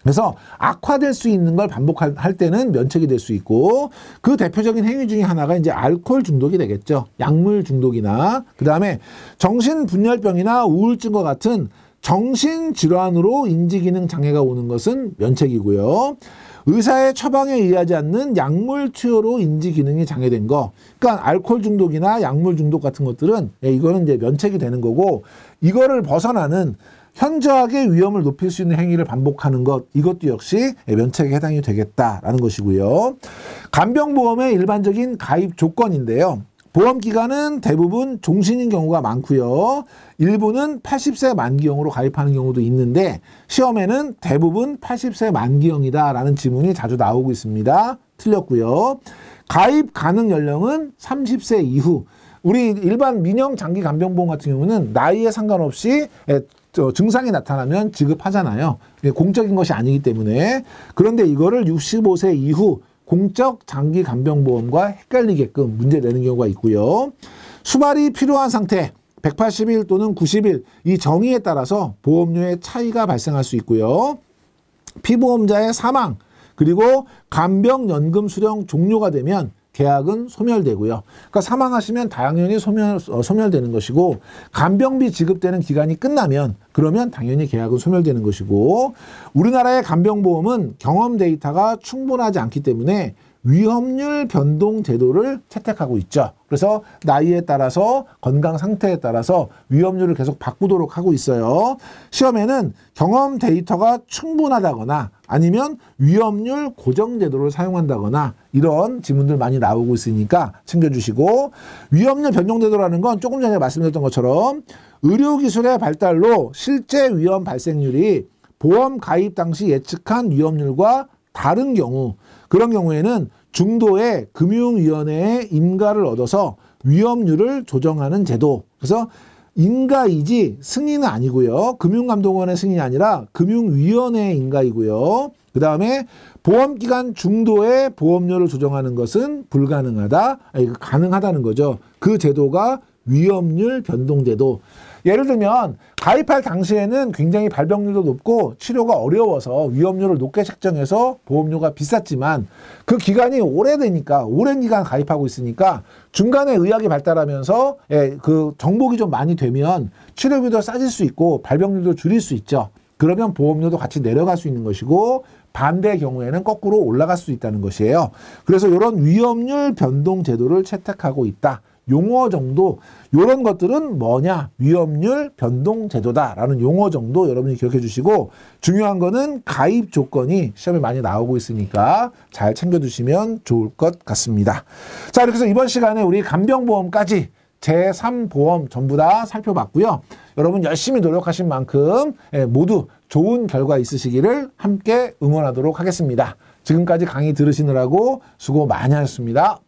그래서 악화될 수 있는 걸 반복할 때는 면책이 될 수 있고 그 대표적인 행위 중에 하나가 이제 알코올 중독이 되겠죠. 약물 중독이나 그 다음에 정신분열병이나 우울증과 같은 정신질환으로 인지기능 장애가 오는 것은 면책이고요. 의사의 처방에 의하지 않는 약물 투여로 인지기능이 장애된 거. 그러니까 알코올 중독이나 약물 중독 같은 것들은 이거는 이제 면책이 되는 거고 이거를 벗어나는 현저하게 위험을 높일 수 있는 행위를 반복하는 것 이것도 역시 면책에 해당이 되겠다라는 것이고요. 간병보험의 일반적인 가입 조건인데요. 보험기간은 대부분 종신인 경우가 많고요. 일부는 80세 만기형으로 가입하는 경우도 있는데 시험에는 대부분 80세 만기형이다라는 지문이 자주 나오고 있습니다. 틀렸고요. 가입 가능 연령은 30세 이후. 우리 일반 민영장기간병보험 같은 경우는 나이에 상관없이 증상이 나타나면 지급하잖아요. 공적인 것이 아니기 때문에. 그런데 이거를 65세 이후 공적 장기 간병보험과 헷갈리게끔 문제 내는 경우가 있고요. 수발이 필요한 상태 180일 또는 90일 이 정의에 따라서 보험료의 차이가 발생할 수 있고요. 피보험자의 사망 그리고 간병연금 수령 종료가 되면 계약은 소멸되고요. 그러니까 사망하시면 당연히 소멸되는 것이고 간병비 지급되는 기간이 끝나면 그러면 당연히 계약은 소멸되는 것이고 우리나라의 간병보험은 경험 데이터가 충분하지 않기 때문에 위험률 변동 제도를 채택하고 있죠. 그래서 나이에 따라서 건강 상태에 따라서 위험률을 계속 바꾸도록 하고 있어요. 시험에는 경험 데이터가 충분하다거나 아니면 위험률 고정 제도를 사용한다거나 이런 지문들 많이 나오고 있으니까 챙겨주시고 위험률 변동 제도라는 건 조금 전에 말씀드렸던 것처럼 의료기술의 발달로 실제 위험 발생률이 보험 가입 당시 예측한 위험률과 다른 경우 그런 경우에는 중도의 금융위원회의 인가를 얻어서 위험률을 조정하는 제도. 그래서 인가이지 승인은 아니고요. 금융감독원의 승인이 아니라 금융위원회의 인가이고요. 그 다음에 보험기간 중도에 보험료를 조정하는 것은 불가능하다. 아니, 가능하다는 거죠. 그 제도가 위험률 변동제도. 예를 들면 가입할 당시에는 굉장히 발병률도 높고 치료가 어려워서 위험률을 높게 책정해서 보험료가 비쌌지만 그 기간이 오래되니까 오랜 기간 가입하고 있으니까 중간에 의학이 발달하면서 그 정복이 좀 많이 되면 치료비도 싸질 수 있고 발병률도 줄일 수 있죠. 그러면 보험료도 같이 내려갈 수 있는 것이고 반대의 경우에는 거꾸로 올라갈 수 있다는 것이에요. 그래서 이런 위험률 변동 제도를 채택하고 있다. 용어 정도, 이런 것들은 뭐냐? 위험률 변동 제도다라는 용어 정도 여러분이 기억해 주시고, 중요한 거는 가입 조건이 시험에 많이 나오고 있으니까 잘 챙겨두시면 좋을 것 같습니다. 자, 이렇게 해서 이번 시간에 우리 간병보험까지 제3보험 전부 다 살펴봤고요. 여러분 열심히 노력하신 만큼 모두 좋은 결과 있으시기를 함께 응원하도록 하겠습니다. 지금까지 강의 들으시느라고 수고 많이 하셨습니다.